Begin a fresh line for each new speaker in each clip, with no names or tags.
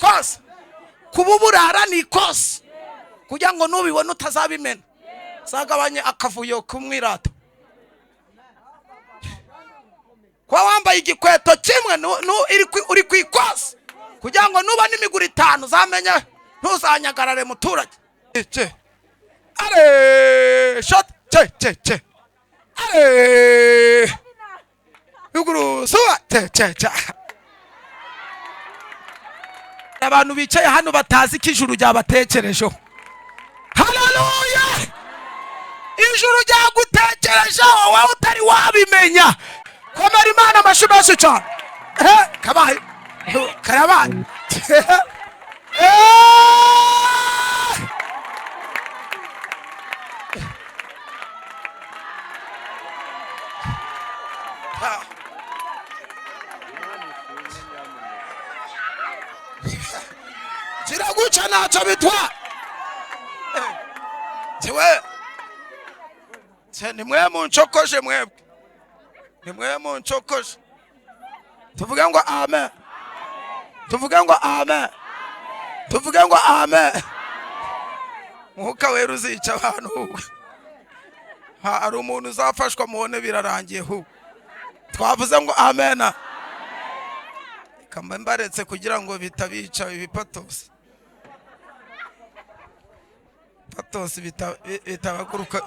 ikosi, kuba uburara ni ikosi, kugira ngo nubibone utazabimena, zagabanye akavuyo kumwirata. Kwa wambaye igikweto kimwe uri ku ikosi, kugira ngo nuba n'imiguru 5 zamenye ntuzanyagarare muturage. Ale shot che ale uguru suwa che. Abantu bicaye hano batazi ko ijuru ryabatekerejeho. Haleluya! Ijuru ryagutekerejeho wowe utari wabimenya. Komera Imana amashyi menshi cyane. Kabaye karabaye. Kiraguca ntacyo bitwa. Nimwe muncokoje mwebwe. Nimwe muncokoje. Tuvuge ngo amen. Tuvuge ngo amen. Tuvuge ngo amen. Mwuka wera uzica abantu. Hari umuntu uzafashwa muone birarangiye hu. Twavuze ngo amen. Kamba mbaretse kugira ngo bitabica ibipatosi. Patosi bitabakuruka.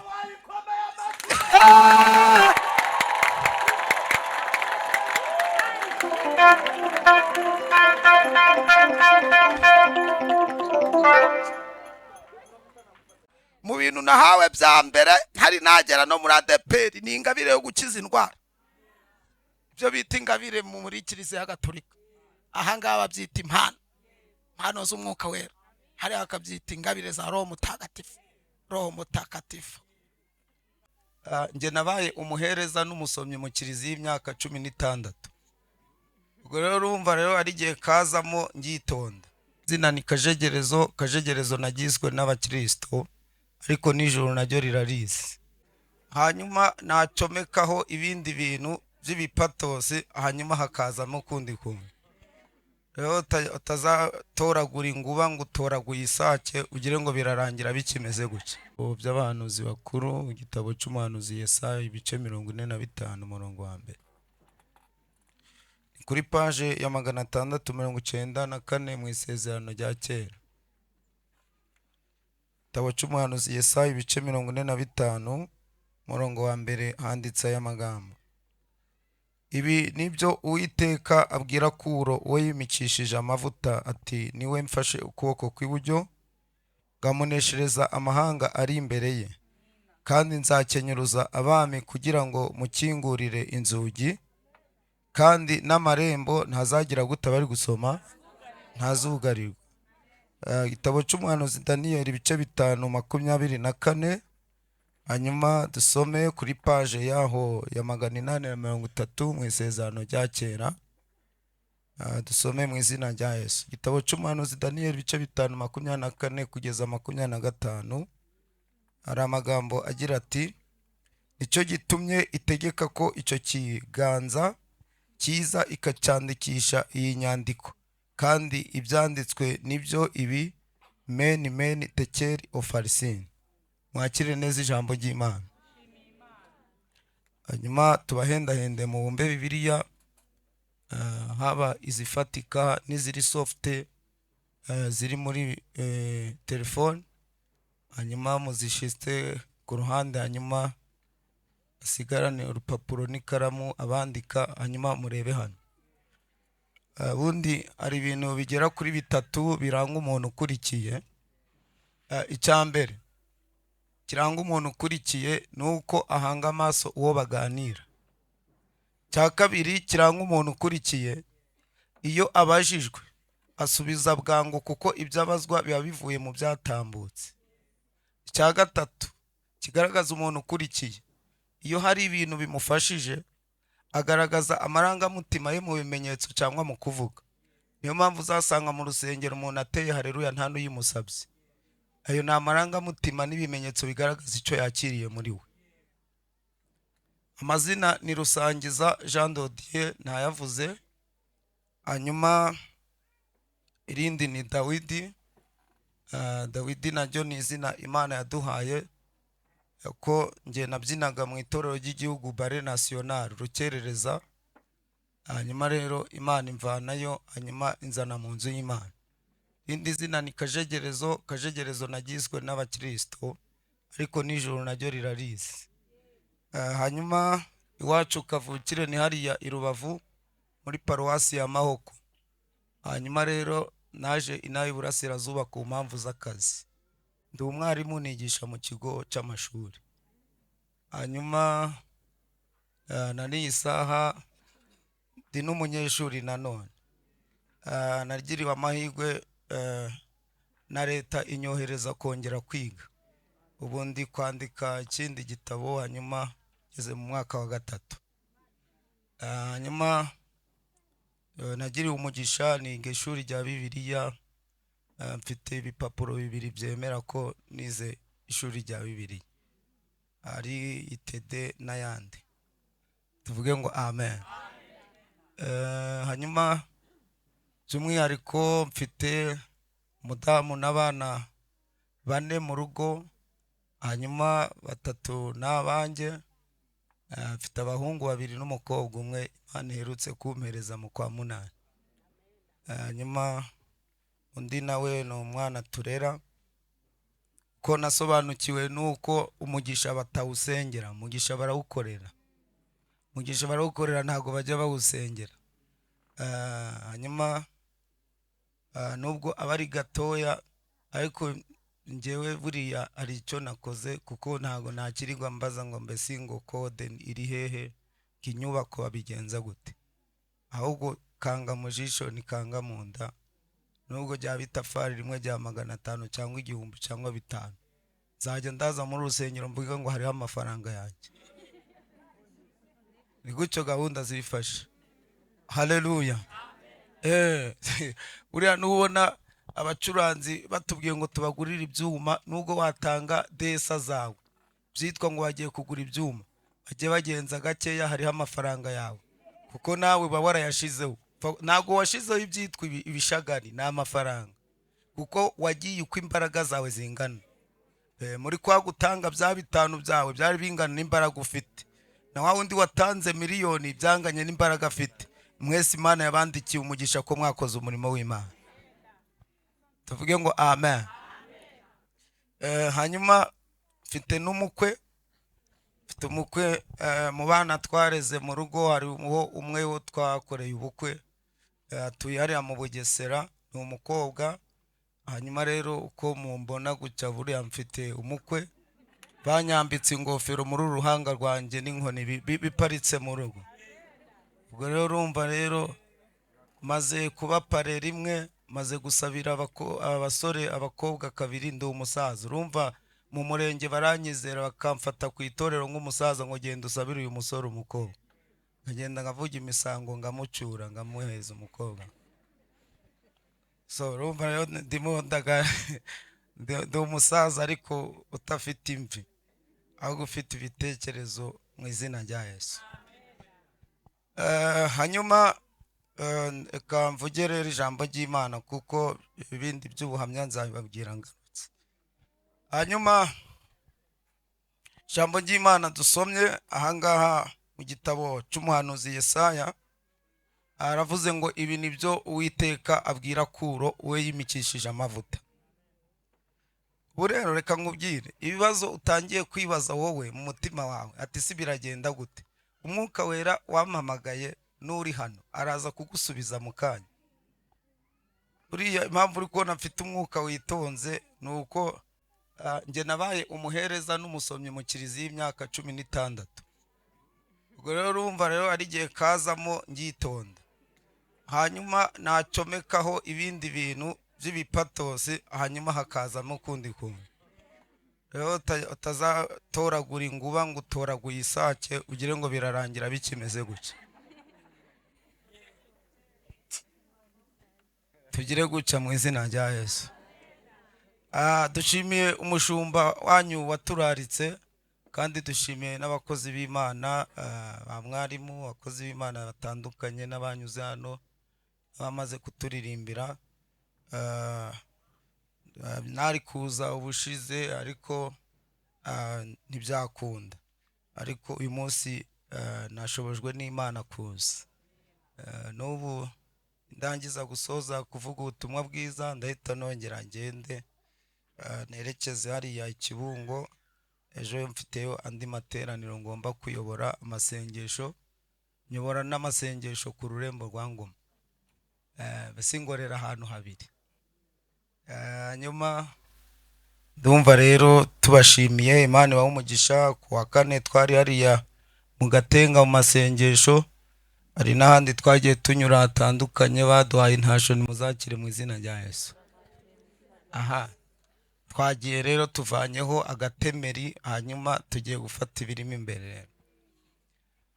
Mu bintu nahawe bya mbere hari nagera no muri ADEPR ni ingabire yo gukiza indwara. Ibyo bita ingabire muri Kiliziya Gatolika. Aha ngaha babyita impano z'umwuka wera. Hari akabyita ingabire za Roho Mutagatifu. Roho Mutagatifu. Nge nabaye umuhereza n'umusomyi mu Kiliziya y'imyaka 16. Ubwo rero urumva rero ari gihe kazamo ngitonda. Zina ni kajegerezo nagizwe n'abakristo, ariko nijoro naryo rirarizi. Hanyuma nacomekaho ibindi bintu by'ibipatosi, hanyuma hakazamo kundi kumwe. Rero utazatoragura inguba ngo utoraguye isake ugire ngo birarangira bikimeze gutya. By'abahanuzi bakuru, igitabo cy'umuhanuzi Yesaya ibice 45 umurongo wa mbere. Kuri page ya 694 mu isezerano rya kera. Igitabo cy'umuhanuzi Yesaya ibice 45 umurongo wa mbere handitse aya magambo. Ibi nibyo Uwiteka abwira Kuro we yimikishije amavuta ati niwe mfashe ukuboko kw'iburyo ngamuneshereza amahanga ari imbere ye, kandi nzakenyuruza abami kugira ngo mukingurire inzugi, kandi n'amarembo ntazagira guta bari gusoma ntazugarirwa. Igitabo cy'umuhanuzi Daniyeli ibice 5:24. Hanyuma dusome kuri page yaho ya 830 mu isezerano rya kera. Dusome mu izina rya Yesu. Igitabo cy'umuhanuzi Daniyeli ibice 5:24 kugeza 25. Hari amagambo agira ati nicyo gitumye itegeka ko icyo kiganza kiza ikacyandikisha iyi nyandiko, kandi ibyanditswe nibyo ibi men tekeri ofarsin. Mwakire neza ijambo ry'Imana. Hanyuma tubahendahende mu bumbe Bibiliya, haba izifatika n'iziri soft, ziri muri telefone. Hanyuma muzishiste ku ruhande, hanyuma asigarane urupapuro n'ikaramu abandika, hanyuma murebe hano. Bundi ari ibintu bigera kuri 3 biranga umuntu ukurikiye. Icyambere kiranga umuntu ukurikiye nuko ahanga amaso uwo baganira. Cya kabiri kiranga umuntu ukurikiye iyo abajijwe asubiza bwangu kuko ibyo abazwa biba bivuye mu byatambutse. Cya gatatu kigaragaza umuntu ukurikiye iyo hari ibintu bimufashije agaragaza amarangamutima ye mu bimenyetso cyangwa mu kuvuga. Niyo mpamvu uzasanga mu rusengero umuntu ateye haleluya nta n'uyimusabye. Ayo ni amarangamutima n'ibimenyetso bigaragaza icyo yakiriye muri we. Amazina ni Rusangiza Jean Dodier ntayavuze. Hanyuma irindi ni Dawidi. Dawidi naryo ni izina Imana yaduhaye ko nge nabyinaga mu itorero ry'igihugu bare national rukerereza. Hanyuma rero Imana imvanayo, hanyuma inzana mu nzu y'Imana. Irindi zina ni Kajegerezo. Kajegerezo nagizwe n'abakristo ariko n'ijuru naryo rirarizi. Hanyuma iwacu kavukire ni hariya i Rubavu muri paruwasi ya Mahoko. Hanyuma rero naje inaha iburasirazuba ku mpamvu z'akazi. Ndi umwarimu nigisha mu kigo cy'amashuri. Hanyuma na n'iyi saha ndi n'umunyeshuri nanone. Nagiriwe amahirwe na leta inyohereza kongera kwiga. Ubu ndi kwandika ikindi gitabo, hanyuma ngeze mu mwaka wa 3. Hanyuma nagiriwe umugisha niga ishuri rya Bibiliya. Mfite ibipapuro 2 byemera ko nize ishuri rya Bibiliya, ari itede n'ayandi. Tuvuge ngo amen. Hanyuma by'umwihariko mfite umudamu n'abana 4 mu rugo, hanyuma 3 n'abanjye. Mfite abahungu 2 n'umukobwa umwe Imana iherutse kumpereza mu kwa munani. Hanyuma undi nawe ni umwana turera. Ko nasobanukiwe nuko umugisha batawusengera, umugisha barawukorera. Umugisha barawukorera ntago bajya bawusengera. Hanyuma nubwo abari gatoya ariko njyewe buriya ari icyo nakoze, kuko ntago nakirirwa mbaza ngo mbese ngo code iri hehe, kinyubako babigenza gute. Ahubwo kanga mu jisho ni kanga mu nda. Nubwo rya bitafari rimwe rya 500 cyangwa 1000 cyangwa 5, nzajya ndaza muri rusengero mvuga ngo hariho amafaranga yanjye. Ni gutyo gahunda zifashe. Haleluya. Uriya nubona abacuranzi batubwiye ngo tubagurire ibyuma, nubwo watanga desa zawe byitwa ngo bagiye kugura ibyuma, bajye bagenza gakeya, hariho amafaranga yawe, kuko nawe ba warayashizeho. Ntago washizeho ibyitwa ibishagari, ni amafaranga, kuko wagiye uko imbaraga zawe zingana. Muri kwa gutanga bya 5 byawe byari bingana n'imbaraga ufite, na wa wundi watanze miliyoni byanganye n'imbaraga afite. Mwese Imana yabandikiye umugisha ko mwakoze umurimo w'Imana. Tuvuge ngo amen. Hanyuma mfite n'umukwe. Mfite umukwe mu bana twareze mu rugo, hari umwe wo twakoreye ubukwe. Atuye hariya mu Bugesera, ni umukobwa. Hanyuma rero uko mumbona gutya buriya mfite umukwe, banyambitse ingofero muri uruhanga rwanjye n'inkoni biparitse mu rugo. Ubwo rero urumva rero maze kuba pare rimwe, maze gusabira abasore abakobwa 2, ndi umusaza. Urumva mu murenge baranyizera bakamfata ku itorero nk'umusaza ngo genda usabire uyu musore umukobwa. Ngagenda ngavuga imisango ngamucyura ngamuheza umukobwa. So urumva rero ndimo ndi umusaza ariko utafite imvi, ahubwo ufite ibitekerezo mu izina rya Yesu. Hanyuma mvugere ijambo ry'Imana, kuko ibindi by'ubuhamya nzabibabwira ngarutse. Hanyuma ijambo ry'Imana dusomye ahangaha mu gitabo cy'umuhanuzi Yesaya, aravuze ngo ibi nibyo Uwiteka abwira Kuro we yimikishije amavuta. Rero reka nkubwire ibibazo utangiye kwibaza wowe mu mutima wawe, ati si biragenda gute? Umwuka wera wampamagaye n'uri hano araza kugusubiza mu kanya. Buriya impamvu uri kubona mfite umwuka witonze ni uko nge nabaye umuhereza n'umusomyi mu kiliziya y'imyaka 16. Ubwo rero urumva rero ari gihe kazamo ngitonda, hanyuma nacomekaho ibindi bintu by'ibipatosi, hanyuma hakazamo kundi kuntu. Rero utazatoragura inguba ngo utoraguye isake ugire ngo birarangira bikimeze gutya. Tugire gutya mu izina rya Yesu. Dushimiye umushumba wanyu waturaritse, kandi dushimiye n'abakozi b'Imana, ba mwarimu, abakozi b'Imana batandukanye n'abanyuze hano bamaze kuturirimbira. ah, nari kuza ubushize ariko ntibyakunda, ariko uyu munsi nashobojwe n'Imana kuza. N'ubu ndangiza gusoza kuvuga ubutumwa bwiza ndahita nongera ngende nerekeze hariya Ikibungo. Ejo mfiteyo andi materaniro ngomba kuyobora amasengesho, nyobora n'amasengesho ku rurembo rwa Ngoma, basingorera ahantu habiri. Nyuma ndumva rero tubashimiye, Imana ibahe umugisha. Ku wa kane twari hariya mu Gatenga mu masengesho, hari n'ahandi twagiye tunyura hatandukanye, baduhaye intasho, nimuzakire mu izina rya Yesu. Aha twagiye rero tuvanyeho agatemeri, hanyuma tugiye gufata ibirimo imbere.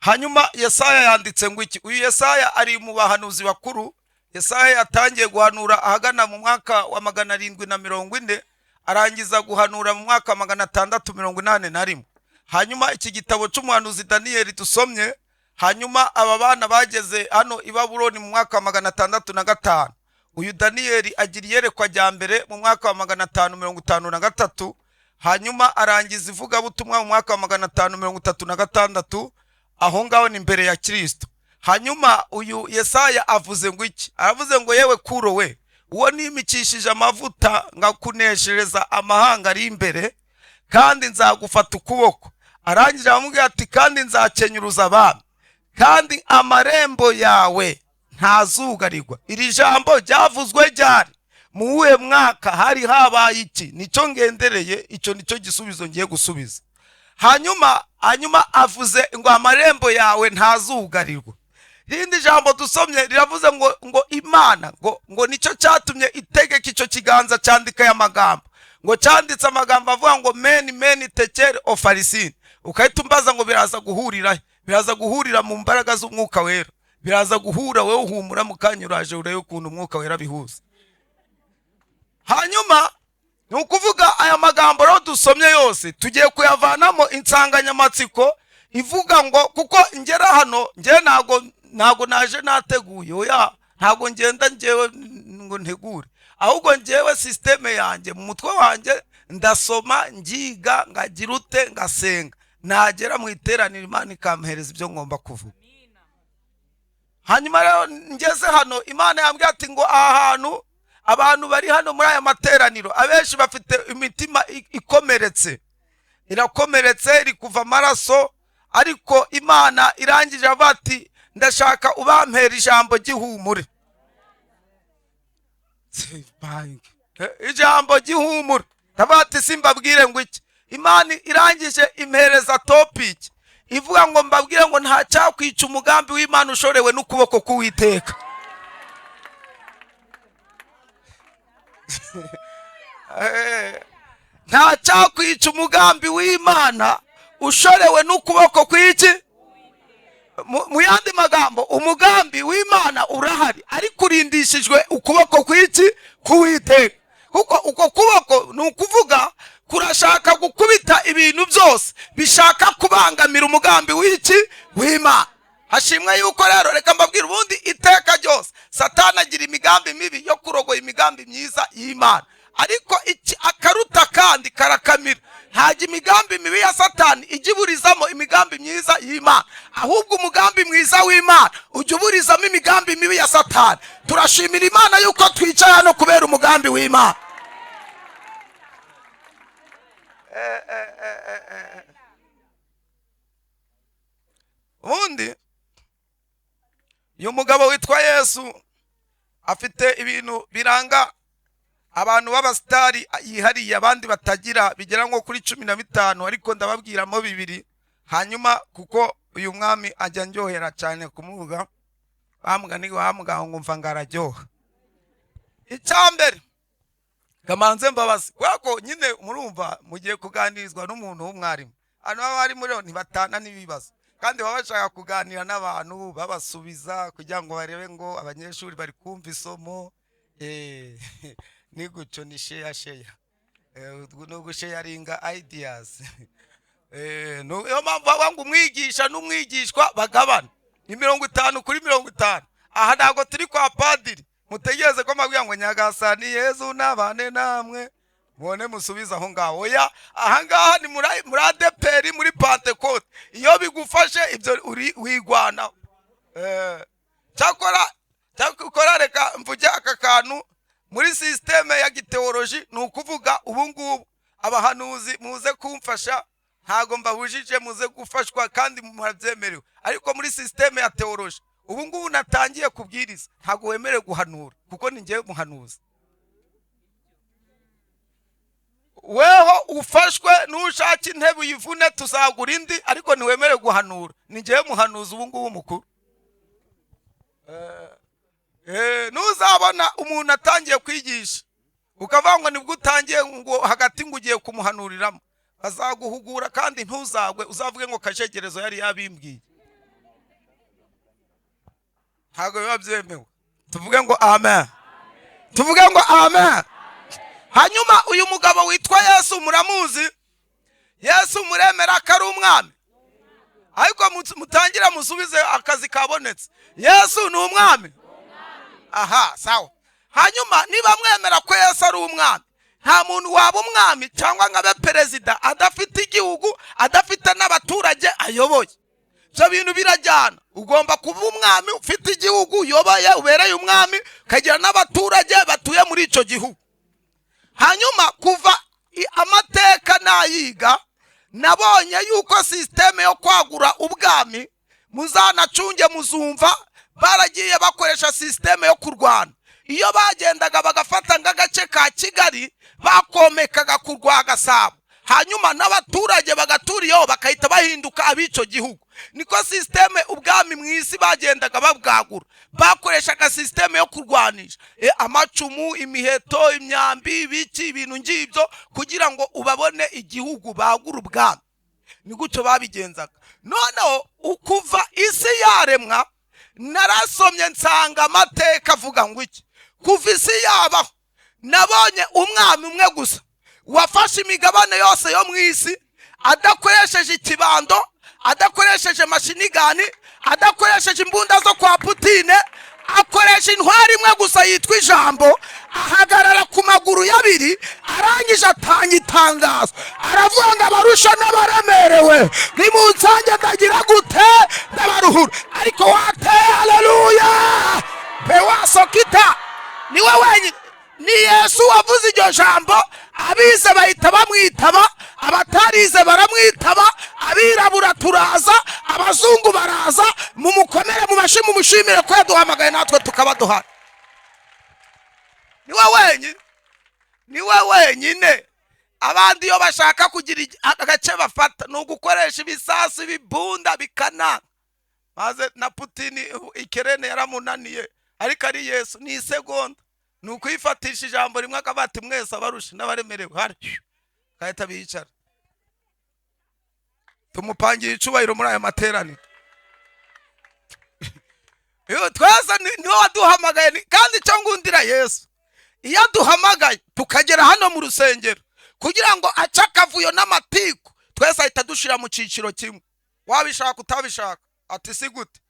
Hanyuma Yesaya yanditse ngo iki? Uyu Yesaya ari mu bahanuzi bakuru. Yesaya yatangiye guhanura ahagana mu mwaka wa 740, arangiza guhanura mu mwaka wa 681. Hanyuma iki gitabo cy'umuhanuzi Daniyeli dusomye, hanyuma aba bana bageze hano i Babuloni mu mwaka wa 605. Uyu Daniyeli agira iyerekwa rya mbere mu mwaka wa 553, hanyuma arangiza ivugabutumwa mu mwaka wa 536, aho ngaho ni mbere ya Kristo. Hanyuma uyu Yesaya avuze ngo iki? Aravuze ngo yewe Kuro we, uwo nimikishije amavuta ngakuneshereza amahanga ari imbere, kandi nzagufata ukuboko. Arangije aramubwira ati kandi nzakenyuruza abami, kandi amarembo yawe ntazugarirwa. Iri jambo ryavuzwe ryari? Mu uwe mwaka? Hari habaye iki? Nico ngendereye, icyo nico gisubizo ngiye gusubiza. Hanyuma avuze ngo amarembo yawe ntazugarirwa. Rindi jambo dusomye riravuze ngo Imana ngo nico cyatumye itegeka icyo kiganza cyandika ya magambo, ngo cyanditse amagambo avuga ngo meni tekere ofarisini. Ukahita umbaza ngo biraza guhurira mu mbaraga z'umwuka wera, biraza guhura wewe uhumura mukanyuraje urebe ukuntu umwuka wera bihuza. Hanyuma nukuvuga aya magambo rero dusomye yose tugiye kuyavanamo insanganyamatsiko ivuga ngo, kuko ngera hano ntago naje nateguye, oya ntago ngenda ngewe ngo ntegure, ahubwo ngewe systeme yanjye mu mutwe wanjye ndasoma, ngiga, ngagira ute, ngasenga, nagera mu iteraniro Imana ikampereza ibyo ngomba kuvuga. Hanyuma rero ngeze hano, Imana yambwiye ati ngo aha hantu abantu bari hano muri aya materaniro abenshi bafite imitima ikomeretse, irakomeretse, iri kuva amaraso, ariko Imana irangije bati ndashaka ubampera ijambo gihumure. Ijambo gihumure tabati simbabwire ngo iki. Imana irangije impereza topic ivuga ngo mbabwire ngo nta cyakwica umugambi w'Imana ushorewe n'ukuboko k'Uwiteka. Nta cyakwica umugambi w'Imana ushorewe n'ukuboko kw'iki? Mu yandi magambo, umugambi w'Imana urahari, ariko urindishijwe ukuboko kw'iki? K'Uwiteka. Kuko uko kuboko ni ukuvuga kurashaka gukubita ibintu byose bishaka kubangamira umugambi w'iki? W'Imana. Hashimwe yuko rero, reka mbabwira, ubundi iteka ryose Satani agira imigambi mibi yo kurogoya imigambi myiza y'Imana, ariko iki akaruta kandi karakamira. Ntago imigambi mibi ya Satani ijya iburizamo imigambi myiza y'Imana, ahubwo umugambi mwiza w'Imana ujya uburizamo imigambi mibi ya Satani. Turashimira Imana yuko twicaye hano kubera umugambi w'Imana. Ubundi uyu mugabo witwa Yesu afite ibintu biranga abantu b'abasitari yihariye abandi batagira, bigera nko kuri 15, ariko ndababwiramo 2. Hanyuma kuko uyu mwami ajya ndyohera cyane kumuvuga, bamuga ngumva ngararyoha. Icyambere kamanze mbabazi, kwako nyine murumva mugiye kuganirizwa n'umuntu w'umwarimu. Hano abari muri ntibatana n'ibibazo, kandi baba bashaka kuganira n'abantu babasubiza kugira ngo barebe ngo abanyeshuri bari kumva isomo. Ni guco ni share no gusharinga ideas. No yo mpamvu wangu umwigisha n'umwigishwa bagabana ni 50 kuri 50. Aha ntago turi kwa padiri mutegereze ko mabwira ngo nyagasani Yezu nabane namwe mubone musubiza aho ngaho. Oya, aha ngaha ni muri ADEPR muri Pentecote. Iyo bigufashe ibyo uri wigwana. Cyakora reka mvuge aka kantu muri systeme ya giteoloji, ni ukuvuga ubu ngubu abahanuzi muze kumfasha, ntago mbahujije, muze gufashwa kandi murabyemerewe. Ariko muri systeme ya teoloji ubu ngubu natangiye kubwiriza, ntago wemerewe guhanura kuko ni ngiye muhanuzi. Weho ufashwe nushaka intebe uyivune tuzagura indi, ariko ntiwemerewe guhanura, ni ngiye muhanuzi ubu ngubu mukuru. Nuzabona umuntu atangiye kwigisha ukavangwa nibwo utangiye ngo hagati ngo ugiye kumuhanuriramo, azaguhugura kandi ntuzagwe uzavuge ngo kashegerezo yari yabimbwiye. Ntago biba byemewe. Tuvuge ngo amen. Tuvuge ngo amen. Hanyuma uyu mugabo witwa Yesu muramuzi? Yesu muremera ko ari umwami? Ariko mutangira musubize akazi kabonetse. Yesu ni umwami? Aha, sawa. Hanyuma niba mwemera ko Yesu ari umwami, nta muntu waba umwami cyangwa ngabe perezida adafite igihugu, adafite n'abaturage ayoboye. Byo bintu birajyana. Ugomba kuba umwami ufite igihugu uyoboye, ubereye umwami, ukagira n'abaturage batuye muri ico gihugu. Hanyuma kuva amateka nayiga, nabonye yuko systeme yo kwagura ubwami muzanacunge muzumva baragiye bakoresha systeme yo kurwana. Iyo bagendaga bagafata ngagace ka Kigali bakomekaga kurwa Gasabo, hanyuma n'abaturage bagaturiyeho bakahita bahinduka abico gihugu. Niko systeme ubwami mwisi bagendaga babwagura, bakoreshaga systeme yo kurwanisha amacumu, imiheto, imyambi, biki ibintu ngibyo kugira ngo ubabone igihugu bagura ubwami. Ni gucyo babigenzaga. Noneho ukuva isi yaremwa, narasomye nsanga amateka avuga ngo iki, kuva isi yabaho nabonye umwami umwe gusa wafashe imigabane yose yo mwisi, adakoresheje ikibando, adakoresheje mashinigani, adakoresheje imbunda zo kwa Putine, akoresha intwari imwe gusa yitwa ijambo. Ahagarara ku maguru yabiri, arangije atanga itangazo, aravuga ngo abarusha n'abaremerewe nimunsange ndagira gute ndabaruhura. Ariko wateye haleluya pewasokita, niwe wenyine, ni Yesu wavuze iryo jambo. Abize bahita bamwitaba, abatarize baramwitaba, abirabura turaza, abazungu baraza. Mumukomere mu mashyi mumushimire ko yaduhamagaye natwe tukaba duhari. Niwe wenyine. Abandi iyo bashaka kugira agace bafata no gukoresha ibisasu bibunda bikana. Maze na Putini Ikirene yaramunaniye, ariko ari Yesu ni isegonda nuko yifatisha ijambo rimwe akabati mwese abarusha n'abaremerewe hari kahita bicara. Tumupangiye icubahiro muri aya materaniro. Twese niwe waduhamagaye, kandi cyo ngundira Yesu iyo duhamagaye tukagera hano mu rusengero kugira ngo aca akavuyo n'amatiku, twese ahita dushira mu ciciro kimwe. Wabishaka utabishaka ati si gute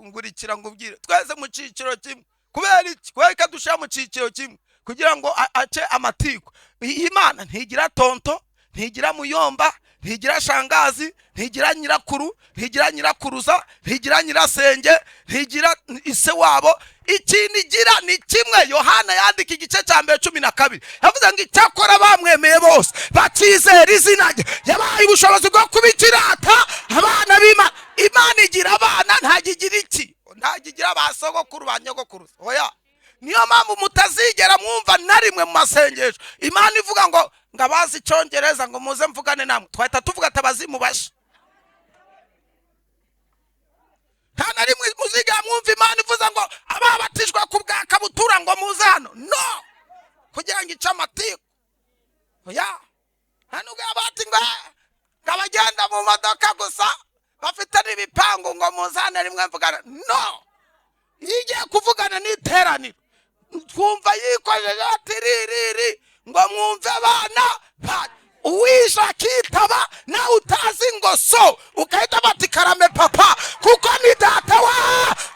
ngurikira ngo ubwire, twese mu ciciro kimwe. Kubera iki? Kweka dushira mu ciciro kimwe kugira ngo ace amatiku. Imana ntigira tonto, ntigira muyomba, ntigira shangazi, ntigira nyirakuru, ntigira nyirakuruza, ntigira nyirasenge, ntigira ise wabo. Ikintu igira ni kimwe. Yohana yandika igice cya mbere 12 yavuze ngo icyakora bamwemeye bose bakizera izina rye yabaye ubushobozi bwo kubikirata abana b'Imana. Imana igira abana, ntagigira iki, ntagigira abasogokuru ba nyogokuru. Oya, niyo mpamvu mutazigera mwumva na rimwe mu masengesho Imana ivuga ngo ngabazi Icyongereza ngo muze mvugane namwe. Twahita tuvuga atabazimu bashe. Nta na rimwe muzigera mwumva Imana ivuza ngo ababatijwe ku bwa kabutura ngo muze hano. No, kugira ngo ice amatiku. Oya, hano ngabati ngo ngabagenda mu modoka gusa bafite n'ibipangu ngo muzane rimwe mvugana. No, yigiye kuvugana n'iteraniro twumva yikojeje ati ririri ngo mwumve abana uwisha akitaba na utazi ngo so ukahita bati karame papa kuko ni data wa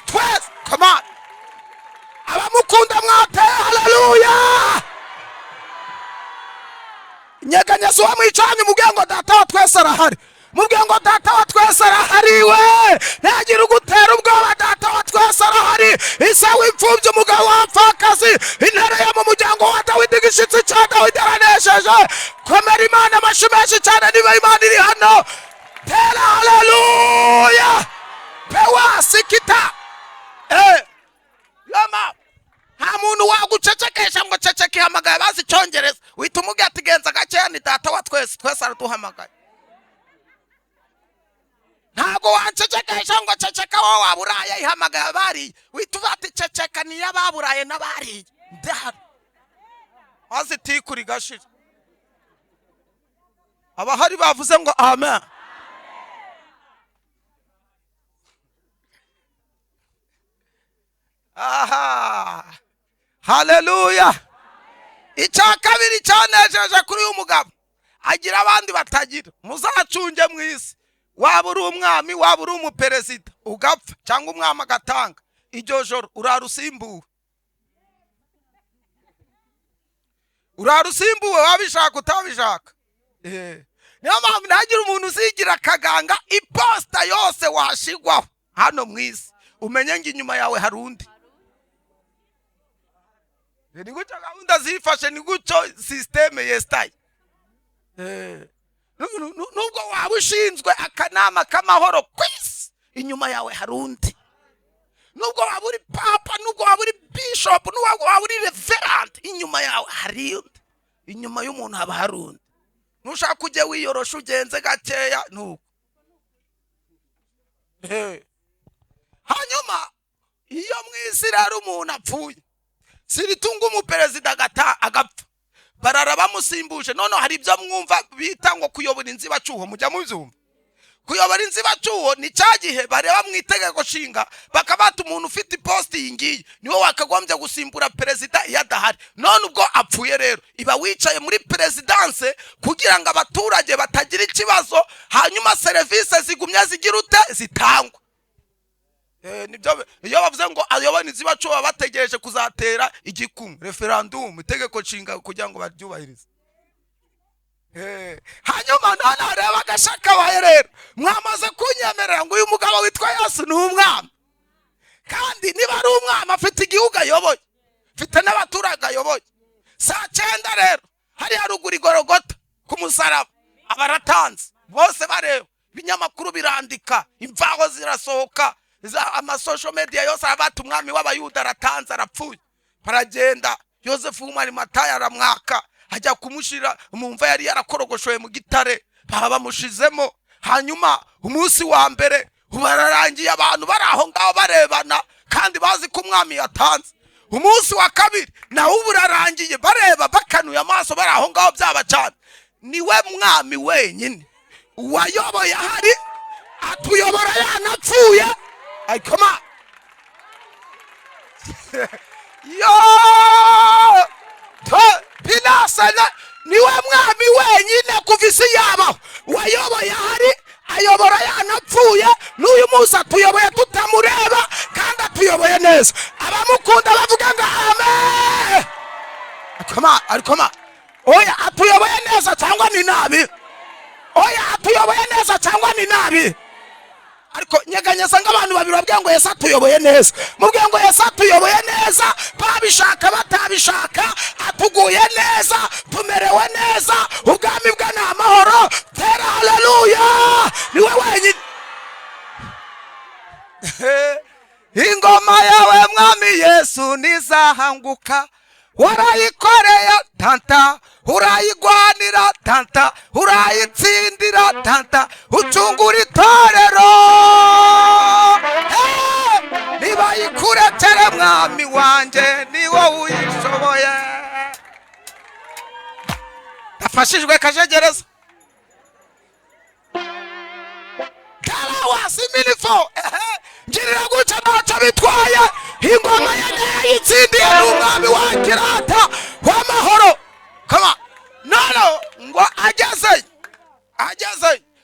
twese. Come on, abamukunda mwate haleluya. Nyeganyeza uwo mwicanye mubwiye ngo data wa twese arahari. Mubwiye ngo data wa twese arahari we. Ntagira ugutera ubwoba, data wa twese arahari. Isa w'imfubyi, umugabo w'abapfakazi, intare yo mu muryango wa Dawidi, igishitsi cya Dawidi aranesheje. Komera Imana amashyi menshi cyane niba Imana iri hano. Tera haleluya. Pewa sikita. Yama. Nta muntu wagucecekesha ngo ceceke hamagaye bazi Icyongereza. Wita umubwira ati genza gakeya ni data wa twese, twese araduhamagaye. Ntago wancecekesha ngo ceceka wowe waburaye ihamagaye bari. Wita ati ceceka ni yababuraye n'abari. Ndahari. Maze tikuri gashira. Abahari bavuze ngo amen. Aha. Haleluya. Icya kabiri cyanejeje kuri uyu mugabo, agira abandi batagira. Muzacunge mu isi. Waba uri umwami, waba uri umuperezida, ugapfa cyangwa umwami agatanga, iryo joro urarusimbuwe. Urarusimbuwe wabishaka utabishaka. Niyo mpamvu ntagira umuntu uzigira akaganga iposita yose washigwaho hano mu isi umenye ngo inyuma yawe hari undi. Ni gutyo gahunda zifashe, ni gutyo systeme yestaye. Nubwo waba ushinzwe akanama k'amahoro kwisi, inyuma yawe hari undi. Nubwo waba uri papa, nubwo waba uri bishop, nubwo waba uri reverend, inyuma yawe hari undi. Inyuma y'umuntu haba hari undi. Nushaka kujya wiyorosha ugenze gakeya nuko. Hanyuma iyo mwisi rero umuntu apfuye, siritunga umuperezida agapfa, barara bamusimbuje. None hari ibyo mwumva bita ngo kuyobora inzibacyuho, mujya mubyumva. Kuyobora inzibacyuho ni cya gihe bareba mu itegeko nshinga bakabata umuntu ufite ipositi yingiye niwe wakagombye gusimbura perezida iyo adahari. None ubwo apfuye rero iba wicaye muri perezidanse kugira ngo abaturage batagira ikibazo, hanyuma serivisi zigumya zigira ute zitangwa. Nibyo iyo bavuze ngo ayobora inzibacyuho bategereje kuzatera igikumwe, referendum, itegeko nshinga kugira ngo baryubahirize. Hanyuma none areba agashaka baye rero, mwamaze kunyemerera ngo uyu mugabo witwa Yesu ni umwami. Kandi niba ari umwami afite igihugu ayoboye, afite n'abaturage ayoboye. Saa 9 rero hari haruguru igorogota ku musaraba, abaratanze bose bareba, ibinyamakuru birandika, imvaho zirasohoka, amasocial media yose abata umwami w'abayuda aratanze arapfuye. Baragenda, Yosefu w'Umarimataya aramwaka, ajya kumushira mu mva yari yarakorogoshoye mu gitare, baba bamushizemo. Hanyuma umunsi wa mbere ubararangiye, abantu bari aho ngaho barebana kandi bazi ko umwami yatanze. Umunsi wa kabiri nawe uburarangiye bareba bakanuye amaso bari aho ngaho byabacana. Niwe mwami wenyine uwayoboye hari, atuyobora yanapfuye. Ay come on. Yo! Pinasana niwe mwami wenyine kuvisi yabaho wayoboye hari, ayobora yanapfuye. N'uyu munsi atuyoboye tutamureba kandi atuyoboye neza. Abamukunda bavuga ngo amen. Come on. Oya atuyoboye neza cyangwa ni nabi? Oya atuyoboye neza cyangwa ni nabi? Ariko nyeganyeza ng'abantu babiri babwiye ngo Yesu atuyoboye neza. Mubwiye ngo Yesu atuyoboye neza, babishaka batabishaka, atuguye neza, tumerewe neza, ubwami bwa ni amahoro. Tera haleluya. Niwe wenyine. Ingoma yawe mwami Yesu nizahanguka, warayikoreye tanta, urayigwanira tanta, urayitsindira tanta, ucungura itorero. Niba ikuretere mwami wanje niwe uyishoboye. Tafashijwe kajegereza karawa similifo. Ngirira guca ntacyo bitwaye, ingoma ye yitsindiye n'umwami wa kirata w'amahoro. Kama nano ngo ageze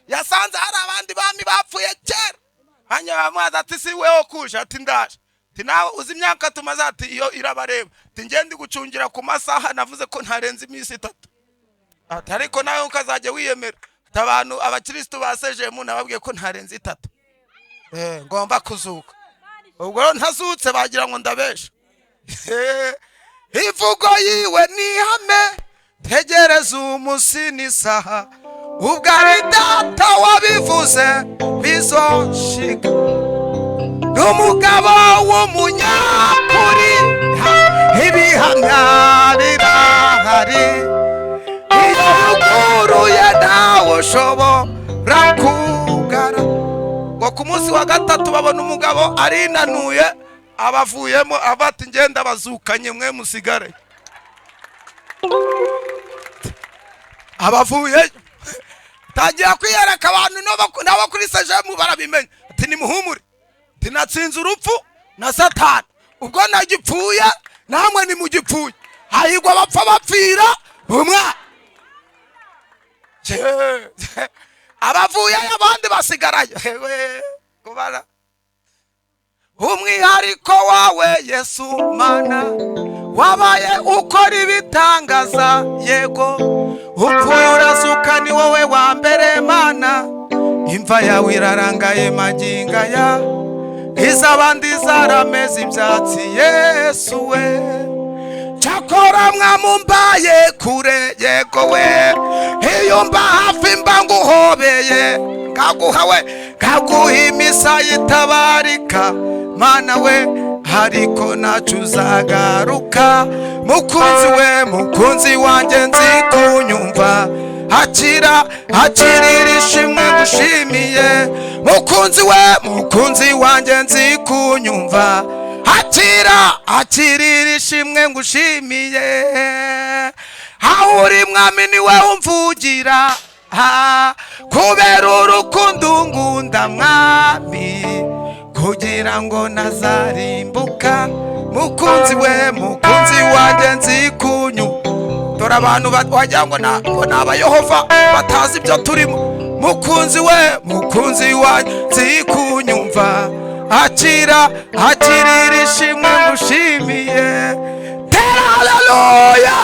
yasanze hari abandi bami bapfuye kera. Hanyuma bamwaza ati si wewe kusha, ati ndaje. nawe uzi imyaka tumaze ati iyo irabareba ngende gucungira ku masaha navuze ko ntarenze iminsi 3 ariko nawe ukazajya wiyemera abantu abakristo basejemu nababwiye ko ntarenze 3 ngomba kuzuka ubwo ntazutse bagira ngo ndabesha ivugo yiwe ni hame tegereza umunsi n'isaha ubwo ari data wabivuze bizoshika n'umugabo w'umunyakuri ibihamya birahari iyo yuguruye nawe ushobora kugara ngo ku munsi wa gatatu babona umugabo arinanuye abavuyemo abati ngenda bazukanye mwe musigare abavuye tangira kwiyereka abantu nabo kuri sejemu barabimenya ati nimuhumure tinatsinze urupfu na Satani ubwo nagipfuye namwe ni mugipfuye hahigwa bapfa bapfira umwa abavuye abandi basigarayo kubara umwihariko wawe Yesu mana wabaye ukora ibitangaza yego upfuye urazuka ni wowe wa mbere mana imva yawe irarangaye maginga ya izabandi zarameze ibyatsi Yesu we cyakora mwamumbaye kure yego we iyo mba hafi mba nguhobeye ngaguhawe ngaguha imisa yitabarika mana we hariko nacu uzagaruka mukunzi wanjye nzi kunyumva hakirira ishimwe ngushimiye mukunzi wanjye nzi kunyumva hakirira ishimwe ngushimiye aho uri mwami ni we umvugira kubera urukundo ngunda mwami kugira ngo nazarimbuka mukunzi wanjye nzi kunyumva dore abantu wagira ngo n'abayehova batazi ibyo turimo mukunzi wanjye nzi kunyumva hakirira ishimwe ngushimiye tera haleluya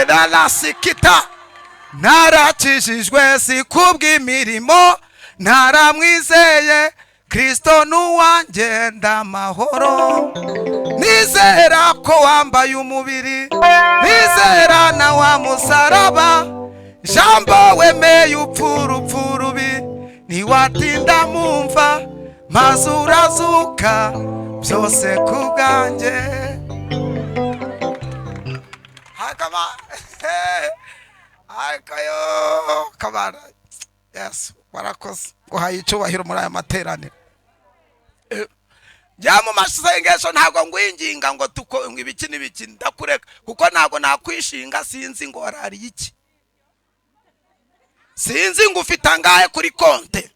narasikita narakijijwe si kubw'imirimo naramwizeye Kristo nuwanjye ndamahoro nizera ko wambaye umubiri nizera na wa musaraba jambo wemeye upfurupfu rubi niwatinda mumva maze urazuka byose kubwanjye akayo kabara Yesu warakoze guhaye icyubahiro muri aya materaniro jya mu masengesho ntabwo ngwinginga ngo ibiki n'ibiki ndakureka kuko ntabwo nakwishinga sinzi ngo warari iki sinzi ngo ufite angahe kuri konte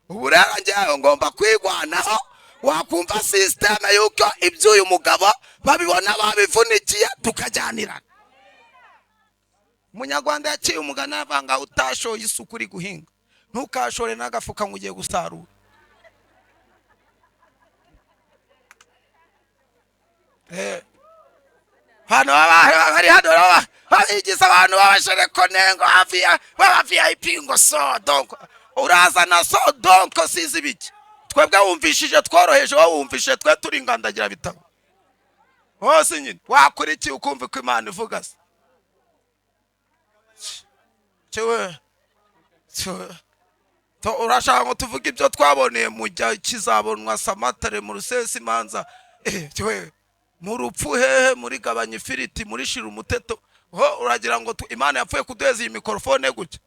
ubu rero njyewe ngomba kwigwanaho wakumva systeme yuko ibyo uyu mugabo babibona babivunikiye tukajyanirana Munyarwanda yaciye umugana avanga utashoye isuku uri guhinga ntukashore n'agafuka ngo ugiye gusarura hano bari hano babigize abantu babashereko nengo hafi baba VIP ngo so donc uraza na so donc sizi biki twebwe wumvishije tworoheje wowe wumvishe twe turi ngandagira bitabo hose nyine wakuriki ukumva ko Imana ivuga se cyewe to urashaka ngo tuvuge ibyo twaboneye mu jya kizabonwa Samatare mu Rusesi Manza cyewe mu rupfu hehe muri gabanya ifiriti muri shira umuteto ho uragira ngo Imana yapfuye kuduheza iyi mikrofone gutya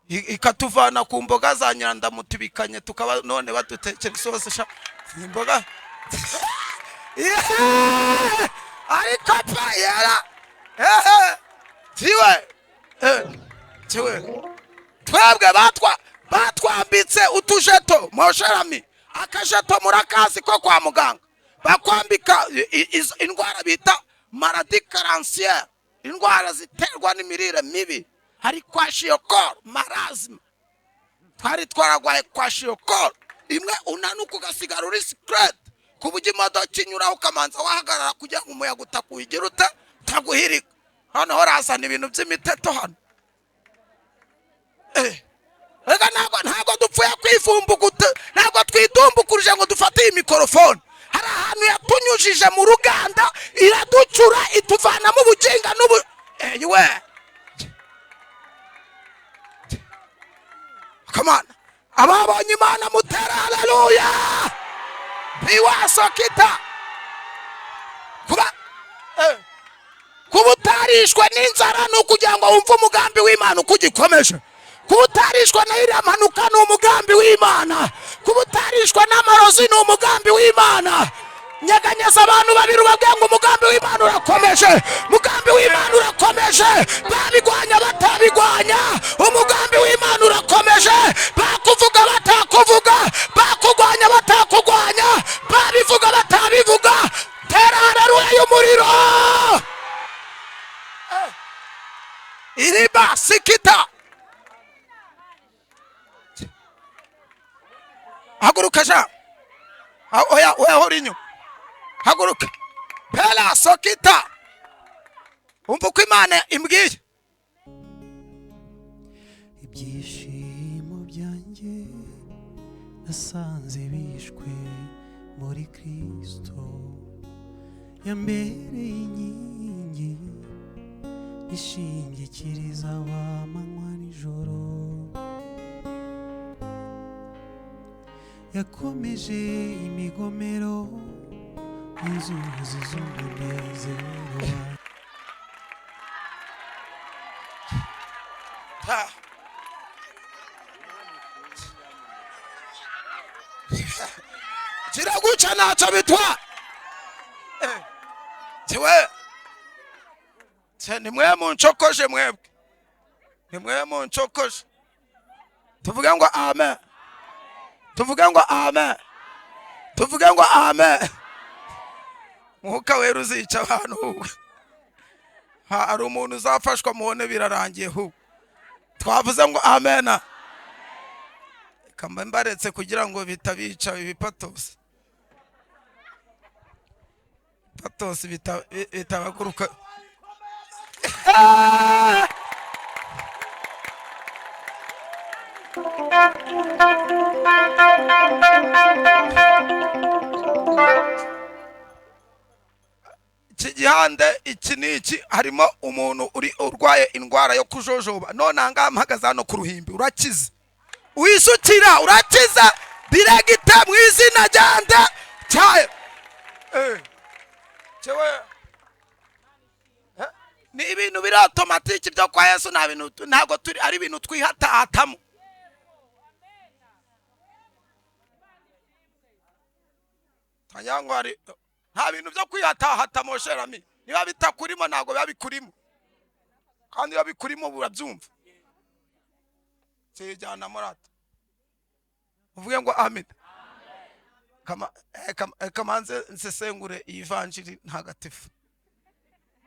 ikatuvana ku mboga za nyirandamutubikanye tukaba none badutekera isose sha imboga ariko pa yara tiwe twebwe batwambitse utujeto mosherami akajeto murakazi ko kwa muganga bakwambika indwara bita maladie carentière indwara ziterwa n'imirire mibi hari kwa shiyokoro marazima, twari twaragwaye kwa shiyokoro imwe unanuka ugasigara uri sikrete ku buryo imodoka inyuraho ukamanza wahagarara kugira ngo umuyaga utakuhigira utaguhirika. Hano horazana ibintu by'imiteto hano. Reka ntabwo dupfuye kwivumbuguta, ntabwo twidumbukurije ngo dufate iyi mikorofone. Hari ahantu yatunyujije mu ruganda iraducura ituvanamo ubuginga yewe. Come on. Ababonye Imana mutera haleluya. Biwasokita. Kuba utarishwe n'inzara ni ukugira ngo wumve umugambi w'Imana uko ugikomeje. Kuba utarishwe n'iriya mpanuka ni umugambi w'Imana. Kuba utarishwe n'amarozi ni umugambi w'Imana. Nyeganyeza abantu babiri ubabwira ngo umugambi w'Imana urakomeje. Umugambi w'Imana urakomeje. Babigwanya batabigwanya, umugambi w'Imana urakomeje. Bakuvuga batakuvuga, bakugwanya batakugwanya, babivuga batabivuga. Tera haleluya y'umuriro. Iriba sikita. Haguruka ja. Oya horinyo. Haguruka. Pela sokita. Umva uko Imana imbwiye.
Ibyishimo byanjye nasanze bishwe muri Kristo, yambereye inkingi ishingikiriza abamanywa nijoro, yakomeje imigomero inzuzi z'umunezero.
Kiraguca ntacyo bitwa. Tiwe nimwe muncokoje mwebwe, nimwe muncokoje. Tuvuge ngo amen, tuvuge ngo amen, tuvuge ngo amen. Mwuka wera uzica abantu. Hari umuntu uzafashwa muhone birarangiye hu. Twavuze ngo amen. Kamba mbaretse kugira ngo bitabica ibipatosi. Patosi bitabaguruka. Iki gihande iki niki harimo umuntu urwaye indwara yo kujojoba. None anga mpagaze hano ku ruhimbi urakize. Wisukira urakiza diregite mu izina ryande cyayo. Cewe ni ibintu biri automatique byo kwa Yesu, na bintu ntago turi ari ibintu twihatahatamo. Tanyangwa ari nta bintu byo kwihatahatamo sherami. Niba bitakurimo ntago babikurimo, kandi babikurimo burabyumva. Sejana murata uvuge ngo amen. Kamanze nsesengure ivanjiri ntagatifu,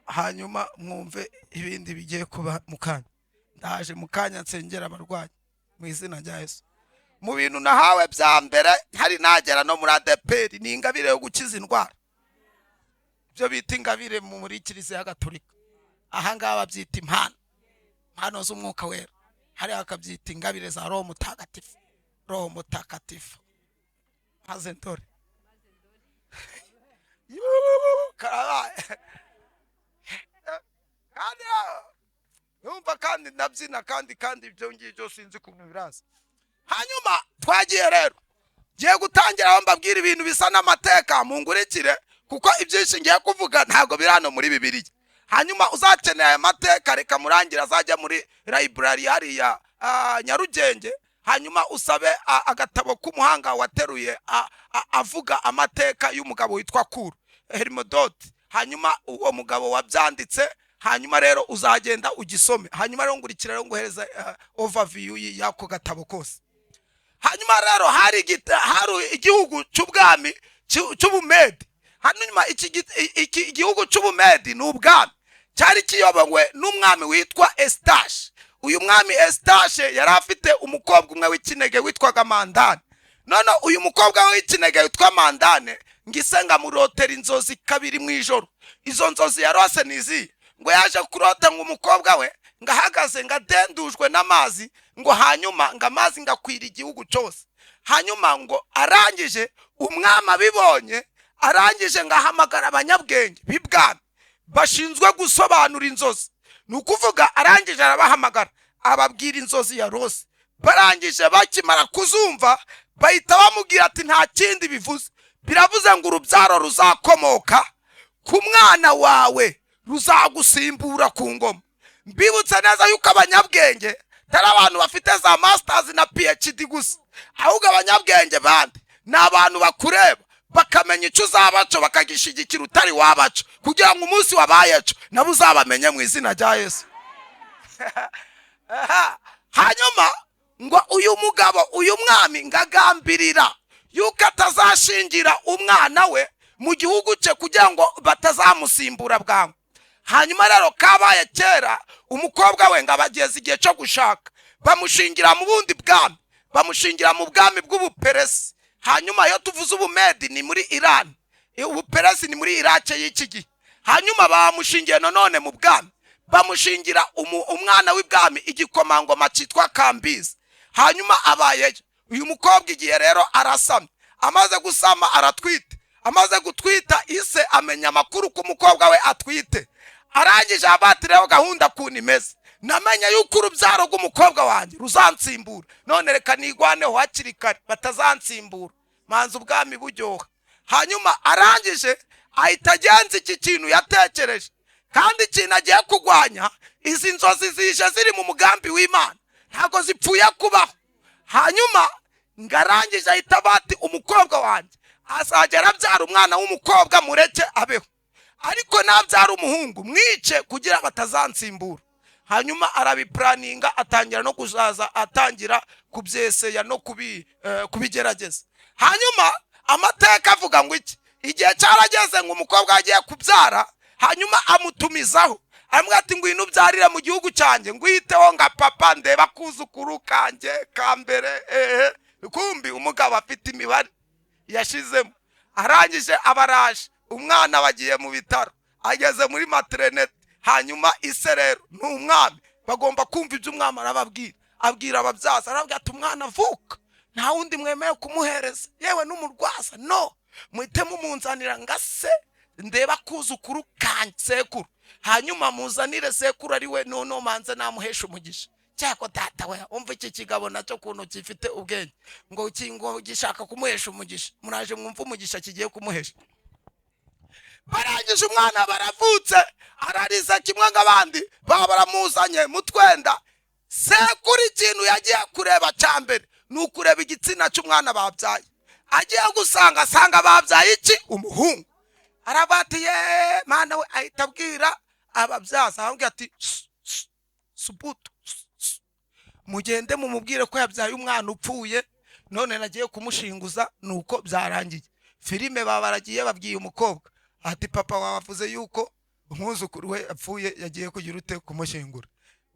hanyuma mwumve ibindi bigiye kuba mukanya. Ndaje mukanya nsengera abarwayi mu izina rya Yesu. Mu bintu nahawe bya mbere hari nagera no muri ADEPR ni ingabire yo gukiza indwara. Byo bita ingabire muri Kiliziya Gatolika. Aha ngaha babyita impano z'umwuka wera. Hari akabyita ingabire za Roho Mutagatifu. Roho Mutagatifu hazentore kandi yumva kandi nabyina kandi ibyo ngibyo sinzi kumwe biraza. Hanyuma twagiye rero giye gutangira aho mbabwira ibintu bisa n'amateka mungurikire, kuko ibyinshi ngiye kuvuga ntago birano muri Bibiliya. Hanyuma uzakeneye aya mateka reka murangira azajya muri library hariya Nyarugenge, hanyuma usabe agatabo k'umuhanga wateruye avuga amateka y'umugabo witwa Kuru Hermodote. Hanyuma uwo mugabo wabyanditse, hanyuma rero uzagenda ugisome, hanyuma rero ngurikira rero nguhereza overview y'ako gatabo kose. Hanyuma rero hari igihugu cy'ubwami cy'Ubumedi. Hanyuma igihugu cy'Ubumedi n'ubwami cyari kiyobowe n'umwami witwa Estashi. uyu mwami Estashe yari afite umukobwa umwe w'ikinege witwaga Mandane. None uyu mukobwa w'ikinege witwa Mandane ngisenga murotera inzozi kabiri mu ijoro. Izo nzozi yarose nizi ngo yaje kurota ngo umukobwa we ngahagaze ngadendujwe n'amazi ngo hanyuma ngamazi ngakwira igihugu cyose. Hanyuma ngo arangije umwama bibonye arangije ngahamagara abanyabwenge b'ibwami bashinzwe gusobanura inzozi. Nukuvuga arangije arabahamagara ababwira inzozi yarose. Barangije bakimara kuzumva bahita bamubwira ati nta kindi bivuze, biravuze ngo urubyaro ruzakomoka ku mwana wawe ruzagusimbura ku ngoma. Mbibutse neza yuko abanyabwenge tari abantu bafite za masters na PhD gusa, ahubwo abanyabwenge bandi ni abantu bakureba bakamenya icyo uzabaco bakagishigikira utari wabaco, kugira ngo umunsi wabayeco nabo uzabamenye mu izina rya Yesu. Hanyuma ngo uyu mugabo uyu mwami ngagambirira yuko atazashingira umwana we mu gihugu cye kugira ngo batazamusimbura bwangu. Hanyuma rero kabaye kera umukobwa we ngabageze igihe cyo gushaka bamushingira mu bundi bwami, bamushingira mu bwami bw'ubuperesi. Hanyuma yo tuvuze ubumedi ni muri Iran, ubuperesi ni muri Iraq y'iki gihe. Hanyuma bamushingiye none mu bwami bamushingira umwana w'ibwami igikomangoma cyitwa Kambizi. Hanyuma abaye uyu mukobwa igihe rero arasamye, amaze gusama aratwite, amaze gutwita ise amenya amakuru ko umukobwa we atwite. Arangije abatireho gahunda kuntu imeze, namenya yuko urubyaro rw'umukobwa wanjye ruzansimbura, none reka nigwaneho hakiri kare batazansimbura manzi ubwami buryoha. Hanyuma arangije ahita agenza iki kintu yatekereje, kandi ikintu agiye kugwanya izi nzozi zije ziri mu mugambi w'Imana ntago zipfuye kubaho. Hanyuma ngarangije ahita bati umukobwa wanjye azagera abyara umwana w'umukobwa mureke abeho, ariko nabyara umuhungu mwice kugira batazansimbura. Hanyuma arabiplaninga atangira no kuzaza atangira kubyeseya no kubigerageza. Hanyuma amateka avuga ngo iki, igihe cyarageze ngo umukobwa agiye kubyara, hanyuma amutumizaho amwe ati ngwino ubyarire mu gihugu cyanjye ngwiteho nga papa ndeba kuzukuru kanje kambere. Kumbi umugabo afite imibare yashizemo. Arangije abaraje umwana bagiye mu bitaro, ageze muri maternete. Hanyuma ise rero n'umwami bagomba kumva ibyo umwami arababwira, abwira ababyaza arabwira ati umwana avuka nta wundi mwemeye kumuhereza yewe n'umurwaza no muhitemo munzanira ngase ndeba kuzukuru kanje sekuru, hanyuma muzanire sekuru ari we nono manze namuhesha umugisha. Cyako data we umva iki kigabo nacyo kuntu gifite ubwenge ngo gishaka kumuhesha umugisha. Muraje mwumva umugisha kigiye kumuhesha. Barangije umwana baravutse arariza kimwe ngabandi baramuzanye mutwenda. Sekuru ikintu yagiye kureba cyambere nukureba igitsina cy'umwana babyaye, agiye gusanga asanga babyaye iki umuhungu. Arabatiye mana we ahita abwira ababyaza ahubwo ati subutu mugende mumubwire ko yabyaye umwana upfuye none nagiye kumushinguza. Nuko byarangiye filime babaragiye babwiye umukobwa ati papa wavuze yuko umwuzukuru we apfuye yagiye kugira ute kumushingura.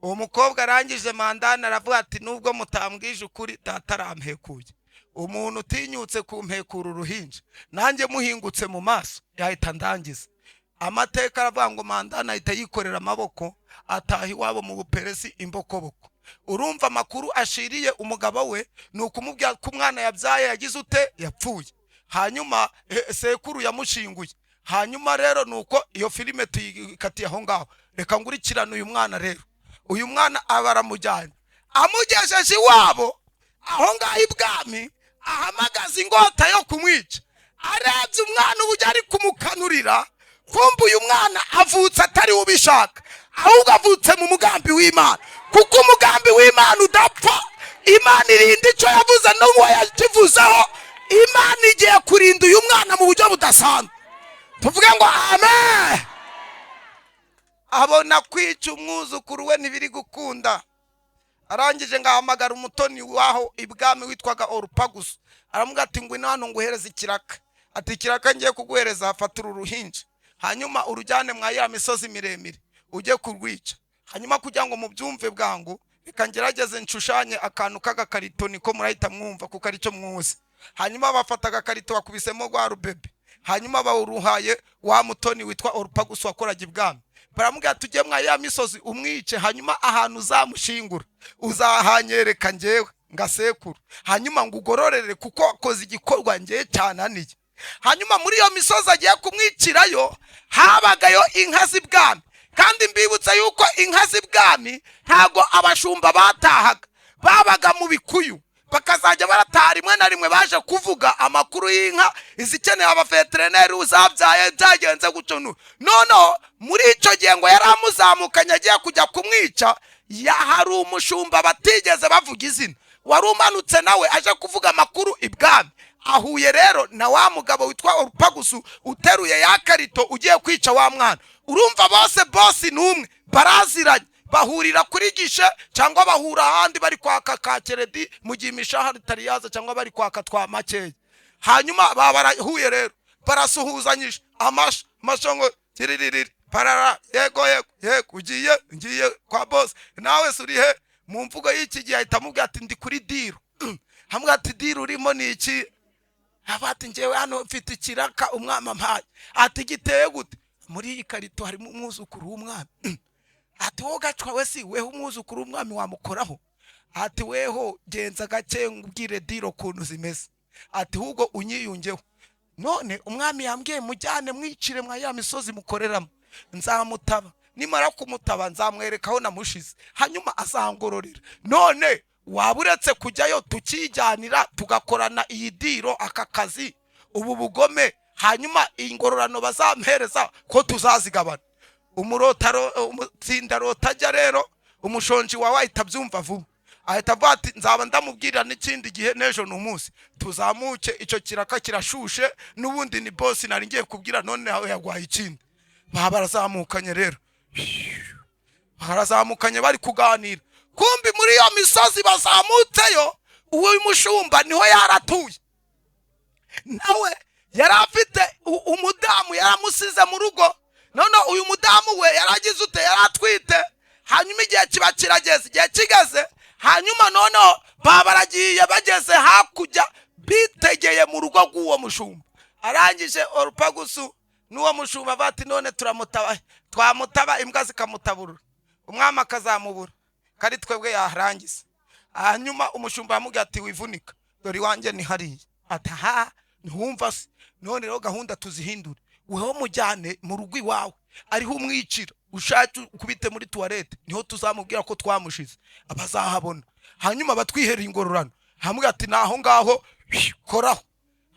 Uwo mukobwa arangije Mandane aravuga ati nubwo mutambwije ukuri data arampekuye, umuntu utinyutse kumpekura uruhinja nanjye muhingutse mu maso yahita ndangiza. Amateka aravuga ngo Mandane ahita yikorera amaboko ataha iwabo mu buperesi imbokoboko. Urumva amakuru ashiriye umugabo we ni ukumubwira ko umwana yabyaye yagize ute yapfuye, hanyuma sekuru yamushinguye. Hanyuma rero nuko iyo filime tuyikatiye aho ngaho. Reka ngurikirane uyu mwana rero. Uyu mwana abaramujyanye amugejeje iwabo aho ngaho ibwami, ahamagaza ingota yo kumwica. Arebye umwana ubu ari kumukanurira, kumva uyu mwana avutse atari ubishaka, ahubwo avutse mu mugambi w'Imana, kuko umugambi w'Imana udapfa. Imana irinda icyo yavuze n'uwo yakivuzeho. Imana igiye kurinda uyu mwana mu buryo budasanzwe. Tuvuge ngo amen. Abona kwica umwuzukuru we ntibiri gukunda. Arangije ngahamagara umutoni waho ibwami witwaga Orupagusu. Aramuga ati ngwino hano nguhereze ikiraka. Ati ikiraka ngiye kuguhereza hafatira uruhinja, hanyuma urujyane mwa ya misozi miremire ujye kurwica. Hanyuma kugira ngo mubyumve bwangu reka ngerageze nshushanye akantu k'agakarito niko murahita mwumva kuko ari cyo mwuzi. Hanyuma bafata agakarito bakubisemo rwa rubebe, hanyuma bawuruhaye wa mutoni witwa Orupagusi wakoraga ibwami. Baramubwira tujye mwa ya misozi umwice, hanyuma ahantu uzamushingura uzahanyereka njyewe ngasekuru, hanyuma ngugororere kuko wakoze igikorwa njye cyananiye. Hanyuma muri iyo misozi agiye kumwicirayo habagayo inka z'ibwami, kandi mbibutsa yuko inka z'ibwami ntago abashumba batahaga, babaga mu bikuyu bakazajya barataha rimwe na rimwe baje kuvuga amakuru y'inka izikeneye abaveterineri uzabyaye byagenze gutyo. Noneho muri icyo gihe ngo yari amuzamukanye agiye kujya kumwica, hari umushumba batigeze bavuga izina wari umanutse nawe aje kuvuga amakuru ibwami. Ahuye rero na wa mugabo witwa Orupagusi uteruye ya karito ugiye kwica wa mwana. Urumva bose bosi numwe baraziranye, bahurira kuri gishe cyangwa bahura ahandi bari kwaka kakeredi mu gihe imishahara itariyaza cyangwa bari kwaka twa makeya. Hanyuma barahuye rero barasuhuzanyije amashongo tiririri parara yego ngiye kwa boss nawe surihe. Mu mvugo y'iki gihe ahita amubwira ati ndi kuri diro. Hamwe ati diro urimo ni iki? Abati ngewe hano mfite ikiraka umwami ampaye. Ati giteye gute? Muri iyi karito harimo umwuzukuru w'umwami. Ati wowe gacwa we si weho umwuzukuru w'umwami wamukoraho? Ati weho genza gake ngubwire diro kuntu zimeze. Ati hugo unyiyungeho. None umwami yambwiye mujyane mwicire mwa ya misozi mukoreramo, nzamutaba, nimara kumutaba nzamwerekaho namushize, hanyuma azangororera. None waburetse kujyayo tukijyanira tugakorana iyi diro aka kazi ubu bugome, hanyuma ingororano bazampereza ko tuzazigabana. Umurotaro umutsindarota ajya rero umushonji wawe ahita byumva vuba, ahita avuga ati nzaba ndamubwira n'ikindi gihe n'ejo n'umunsi tuzamuke icyo kiraka kirashushe n'ubundi ni boss nari ngiye kubwira none aho yagwaye ikindi. Barazamukanye rero, barazamukanye bari kuganira. Kumbi muri iyo misozi bazamutseyo uwo mushumba niho yaratuye, nawe yari afite umudamu yaramusize mu rugo. None uyu mudamu we yaragize ute? Yaratwite. Hanyuma igihe kiba kirageze, igihe kigeze, hanyuma noneho baragiye bageze hakujya bitegeye mu rugo rw'uwo mushumba. Arangije Orupagusi n'uwo mushumba bati none turamutaba, twamutaba imbwa zikamutabura, umwami akazamubura, kari twebwe yarangiza. Hanyuma umushumba yamubwira ati wivunika, dore iwanjye ni hariya. Ati ha ntiwumva se? None rero gahunda tuzihindure, weho mujyane mu rugo iwawe ariho umwicira, ushake ukubite muri toilette, niho tuzamubwira ko twamushize abazahabona, hanyuma batwihere ingororano. Hamwe ati naho ngaho koraho.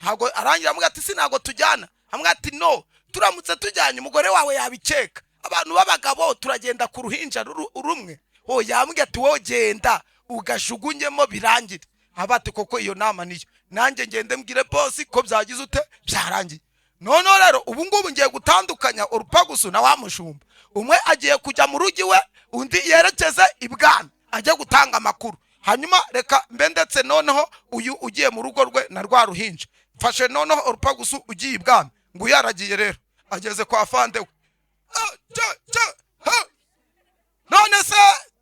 Ntago arangira amwe ati sinago tujyana. Hamwe ati no, turamutse tujyanye umugore wawe yabiceka, abantu babagabo turagenda ku ruhinja urumwe. Yambwiye ati wowe genda ugashugunyemo birangire. Abati koko iyo nama niyo, nanjye ngende mbwire boss ko byagize ute byarangiye. None rero ubu ngubu ngiye gutandukanya Orupagusi na wa mushumba. Umwe agiye kujya mu rugi we, undi yerekeze ibwami ajya gutanga amakuru. Hanyuma reka mbe ndetse noneho uyu ugiye mu rugo rwe na rwa ruhinja, mfashe noneho Orupagusi ugiye ibwami. Ngo yaragiye rero ageze kwa fande we. None se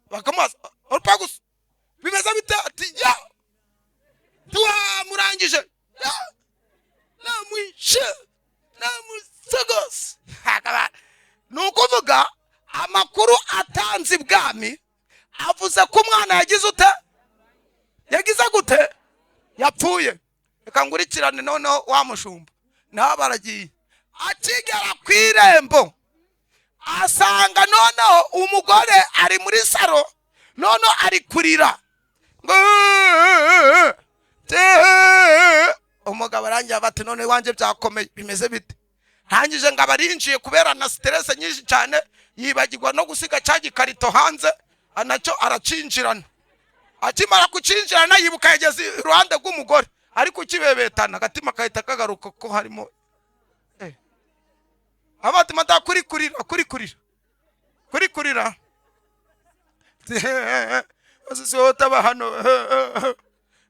bakamubaza Orupagusi bimeze bite? Ati ya tuamurangije ya namwishe namusegos. Nukuvuga amakuru atanze ibwami avuze ko umwana yagize ute, yagize gute, yapfuye. Reka ngurikirane noneho wa mushumba naho baragiye. Akigera ku irembo asanga noneho umugore ari muri saro, noneho ari kurira. Umugabo arangira bati none wanje byakomeye bimeze bite? Hangije ngo abarinjiye kubera na stress nyinshi cyane, yibagirwa no gusiga cyaji karito hanze, anacyo aracinjirana. Akimara kucinjirana yibuka yageze iruhande rw'umugore ariko kibebetana agatima kahita kagaruka ko harimo abati mata kuri kurira azisota hano.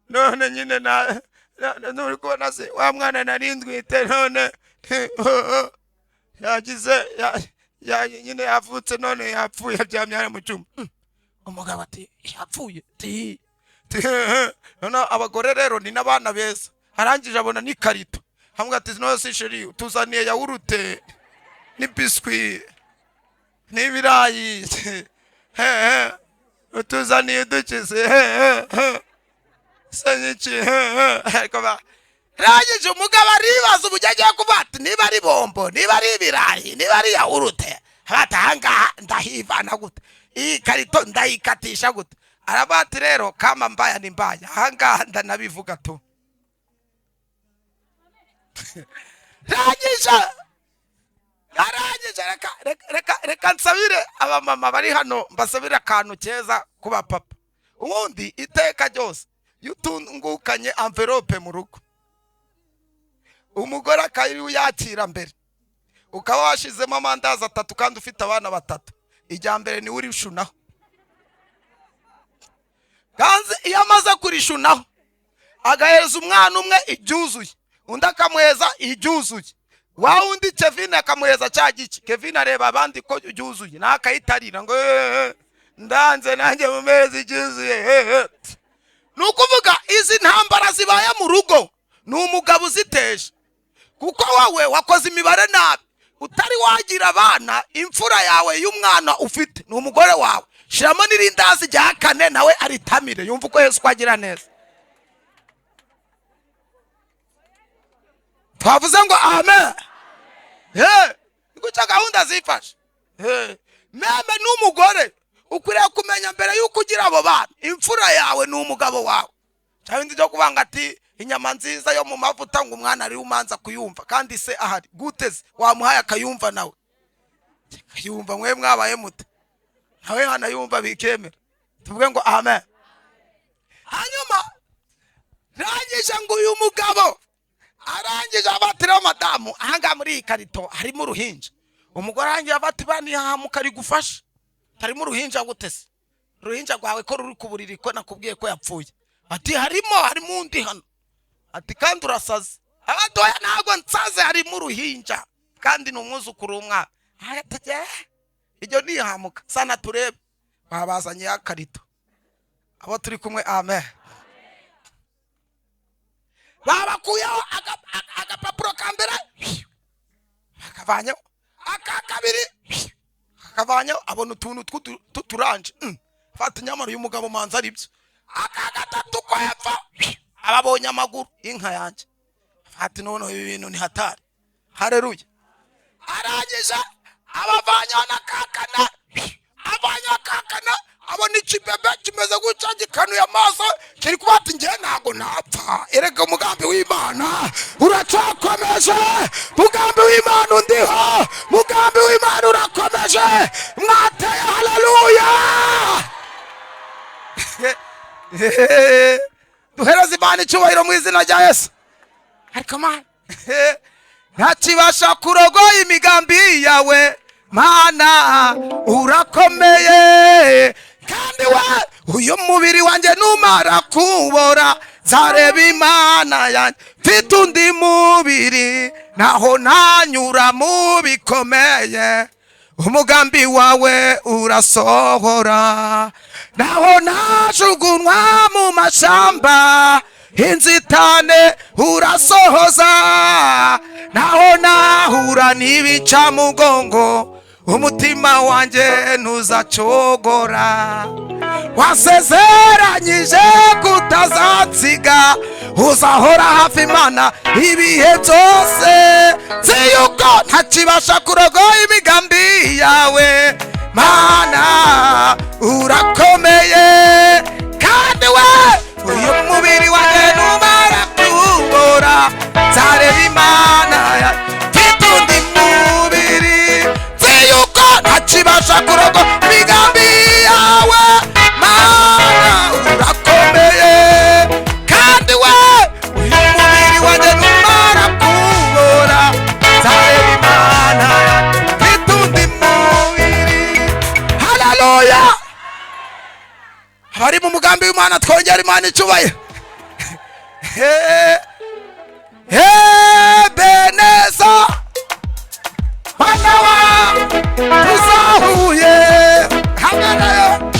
None nyine na nuri kubona se wa mwana narindwite none yagize ya nyine yavutse none yapfuye byamyara mu cyumba. umugabo ati yapfuye ti none abagore rero ni n'abana beza. Arangije abona n'ikarito hamwe ati no si sheri tuzaniye yawurute ni biscuit n'ibirayi tuzaniye dukize sanyici rangije umugabo aribaza ubujyagiye kubata niba ari bombo niba ari ibirayi niba ari yawurute abatanga ndahivana gute iyi karito ndayikatisha gute arabati rero kama mbaya ni mbaya hanga ndanabivuga tu arangije reka nsabire abamama bari hano mbasabire akantu keza kuba papa ubundi iteka ryose yutungukanye envelope mu rugo umugore akayiri uyakira mbere ukaba washizemo amandazi 3 kandi ufite abana 3 ijya mbere ni uri shunaho kandi iyo amaze kurishunaho agahereza umwana umwe ibyuzuye undi akamuheza ibyuzuye wa undi Kevin akamuheza cyagiki Kevin areba abandi ko byuzuye nakayitarira ngo ndanze nanjye mu mezi ibyuzuye nukuvuga izi ntambara zibaye mu rugo n'umugabo uziteje kuko wawe wakoze imibare nabi utari wagira abana imfura yawe y'umwana ufite n'umugore wawe shiramo nirindazi rya 4 nawe aritamire yumva uko Yesu kwagira neza twavuze ngo amen guca gahunda zifashe meme n'umugore ukwiriye kumenya mbere yuko ugira abo bana imfura yawe n'umugabo wawe cyangwa ndi kubanga ati inyama nziza yo mu mavuta ngo umwana ari umanza kuyumva kandi se ahari guteze wamuhaye akayumva nawe kayumva mwe mwabaye mute nawe hana yumva bikemera tuvuge ngo amen. Hanyuma rangije ngo uyu mugabo arangije abatira madamu ahanga muri ikarito harimo uruhinja umugore arangije abati bani hamuka ari gufasha harimo uruhinja gutese uruhinja rwawe ko ruri kuburiri ko nakubwiye ko yapfuye ati harimo undi hano ati kandi urasaze abatoya ntago nsaze harimo uruhinja kandi n'umwuzukuru umwana ati ibyo ni hamuka sana turebe babazanye yakarito abo turi kumwe amen. Babakuyeho agapapuro kambere akavanyo akakabiri akavanyo abona utuntu tuturanje fata nyamara uyu mugabo manza aribyo akagatatu ko yapfa ababonye amaguru inka yanje fata none ibi bintu ni hatari haleluya. Arangije abavanya nakakana abanya kakana abona ikibebe kimeze guca gikanuye amaso kiri kubati ngiye ntago napfa erega umugambi w'Imana uracakomeje mugambi w'Imana undiho mugambi w'Imana urakomeje mwateye haleluya. Duhereze Imana icyubahiro mu izina rya Yesu. Ariko man ntakibasha kurogoya imigambi yawe Mana urakomeye kandi we uyu mubiri wanjye numara kubora zareba Imana yanjye mfite undi mubiri naho nanyura mu bikomeye umugambi wawe urasohora naho najugunwa mu mashamba inzitane urasohoza naho nahura n'ibica mugongo umutima wanjye ntuzacogora wasezeranyije kutazansiga uzahora hafi Imana ibihe byose nzi yuko ntakibasha kurogoya imigambi yawe Mana urakomeye kandi we uyu mubiri wanjye numara kubora nzareba Imana mfite undi mubiri nzi yuko ntakibasha kurogoya imigambi yawe Mana urakomeye kandi we uyu mubiri wanjye numara kubora nzareba Imana mfite undi mubiri haleluya. Hari mu mugambi w'Imana twongera Imana icyubahiro. Beneza Banawa tuzahuye hamwe nayo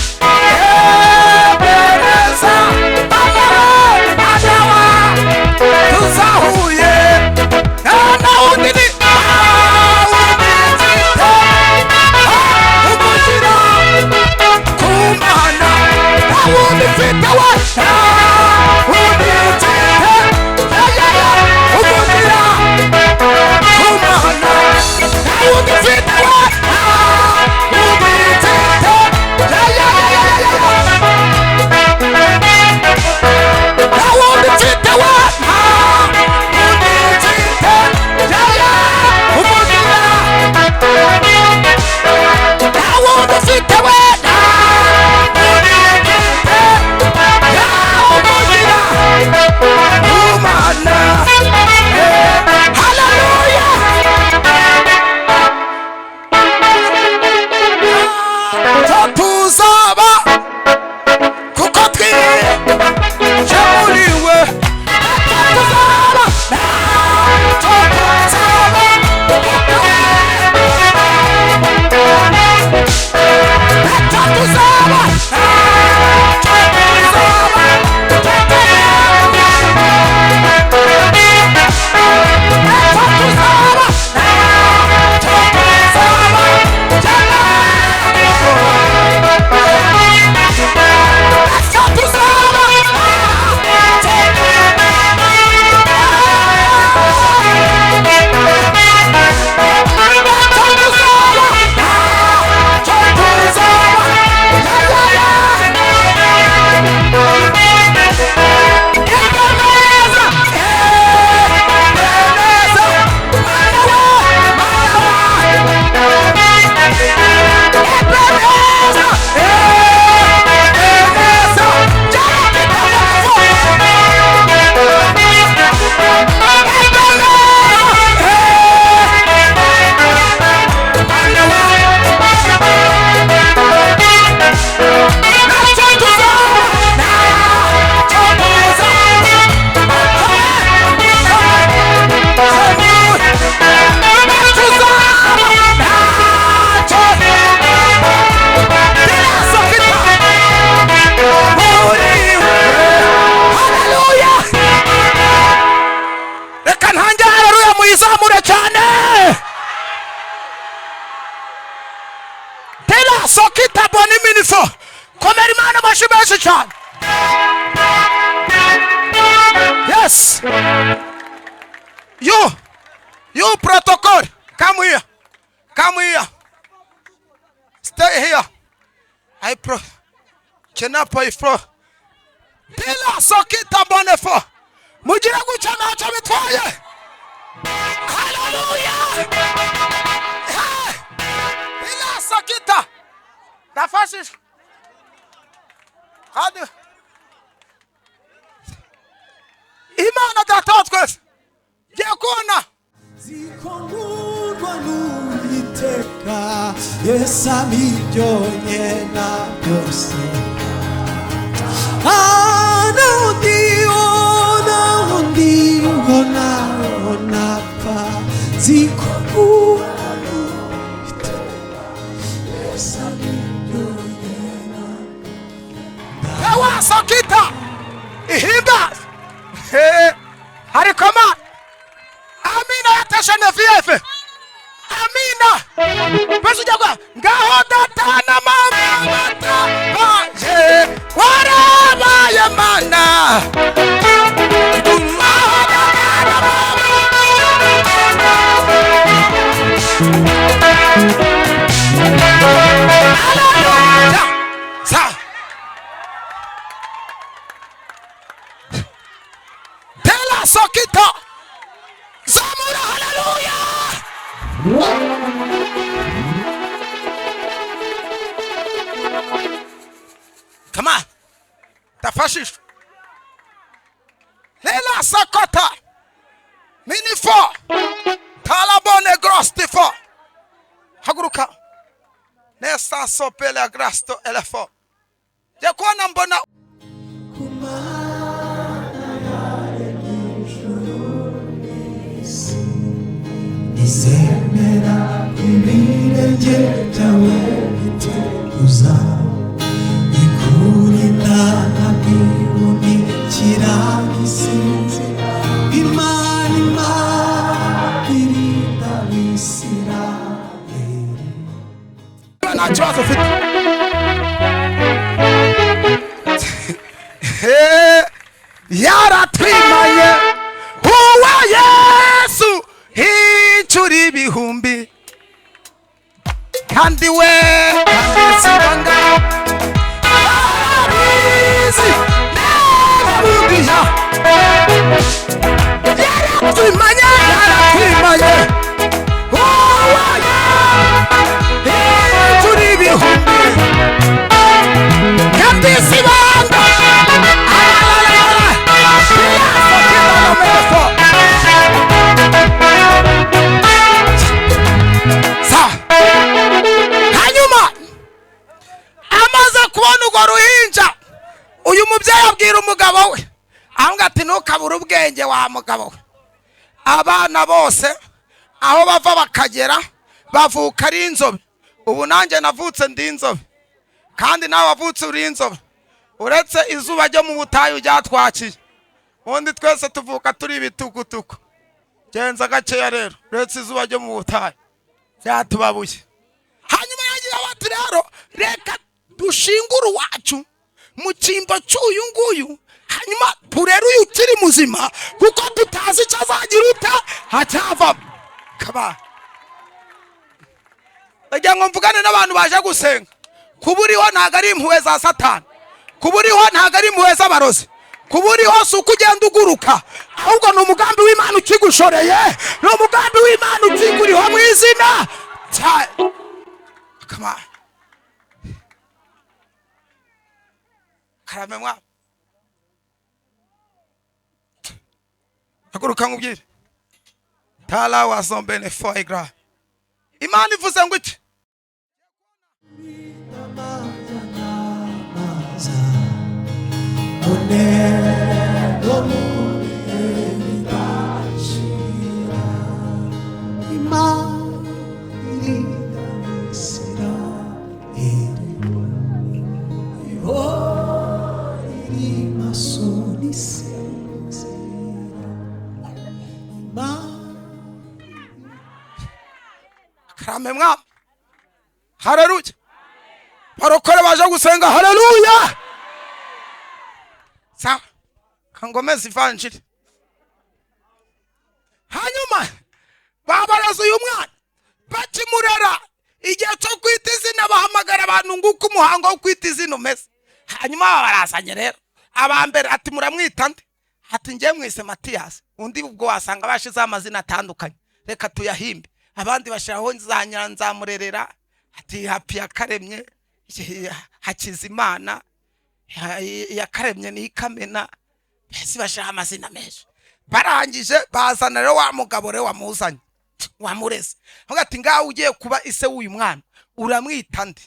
reka ntange haleluya muyizamure cyane. Tela sokita boni minifo komera Imana amashyi menshi cyane. Yes, you protocol, come here, stay here. I can I pay for Tela sokita boni fo mugire guca ntacyo bitwaye. Haleluya. Tela sokita ndafashije kandi Imana data twese ngiye kubona
zikongurwa n'Uwiteka Yesu abiryonye na byose ona pa zikongurwa n'Uwiteka Yesu abiryonye na
Ewa sokita ihimba ariko ma amina yatashane viefe amina bese jagwa ngaho datana mama baje warabaye mana sa Tela sokita zamura haleluya. Come on, tafashish Lela sakota minifo talabone grostifo haguruka nesta sopele grasto elefo yakona mbona
Ndizera ibirenge byawe biteguza ikurinda ntabwihunikira isinzi Imana irinda Isirayeli.
nta kibazo ufite. Yaratwimanye uwa Yesu inshuro ibihumbi kandi we sibanga arizi n'abudiya yaratwimanye uwa inshuro ibihumbi kandi sibanga hanyuma amaze kubona urwo ruhinja uyu mubyeyi abwira umugabo we ahubwo ati ntukabure ubwenge wa mugabo we abana bose aho bava bakagera bavuka ari inzobe ubu nanjye navutse ndi inzobe kandi nawe wavutse uri inzobe uretse izuba ryo mu butayu ryatwakiye ubundi twese tuvuka turi ibitukutuku genza gakeya rero uretse izuba ryo mu butayu byatubabuye hanyuma yagiye bati rero reka dushingure uwacu mu cyimbo cy'uyu nguyu hanyuma turere uyu ukiri muzima kuko tutazi icyo azagira uta hacyavamo kaba ndagira ngo mvugane n'abantu baje gusenga kuba uriho ntabwo ari impuhwe za Satani, kuba uriho ntabwo ari impuhwe z'abarozi, kuba uriho si uko ugenda uguruka ahubwo ni umugambi w'Imana ukigushoreye, ni umugambi w'Imana ukiguriho mu izina cyayo. Kama karame mwa haguruka nkubwire tala wazombene foigra Imana ivuze ngo iki karame mwami. Haleluya. Barokore baje gusenga. Haleluya. Sawa. Kangomeza ivanjiri. Hanyuma babaraza uyu mwana bakimurera igihe cyo kwita izina bahamagara abantu nguko umuhango wo kwita izina umeze. Hanyuma barazanye rero abambere ati muramwita nde? Ati ngiye mwise Matiyasi. Undi ubwo wasanga bashize amazina atandukanye, reka tuyahimbe. Abandi bashiraho nzamurerera, ati happy yakaremye, Hakizimana, yakaremye ni Ikamena. Bese bashiraho amazina menshi. Barangije bazana rero wa mugabo rero wamuzanye wamureze. Avuga ati ngaho ugiye kuba ise w'uyu mwana uramwita nde?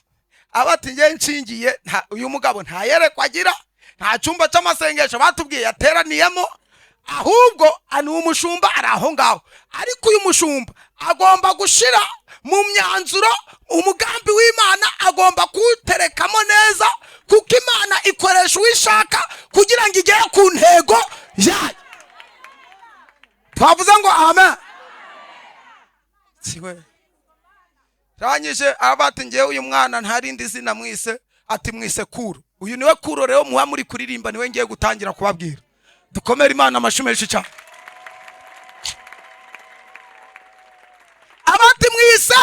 Abati ngiye nshingiye uyu mugabo nta yerekwa agira, nta cyumba cy'amasengesho batubwiye yateraniyemo, ahubwo ani umushumba ari aho ngaho. Ariko uyu mushumba agomba gushira mu myanzuro umugambi w'Imana, agomba kuterekamo neza, kuko Imana ikoresha uwishaka kugira ngo igere ku ntego yayo. Twavuze ngo amen. Siwe ranyije abati ngiye uyu mwana ntarindi zina mwise, ati mwise Kuro. Uyu niwe Kuro rero muba muri kuririmba, niwe ngiye gutangira kubabwira. Dukomere Imana amashumeshi cyane. Abati mwise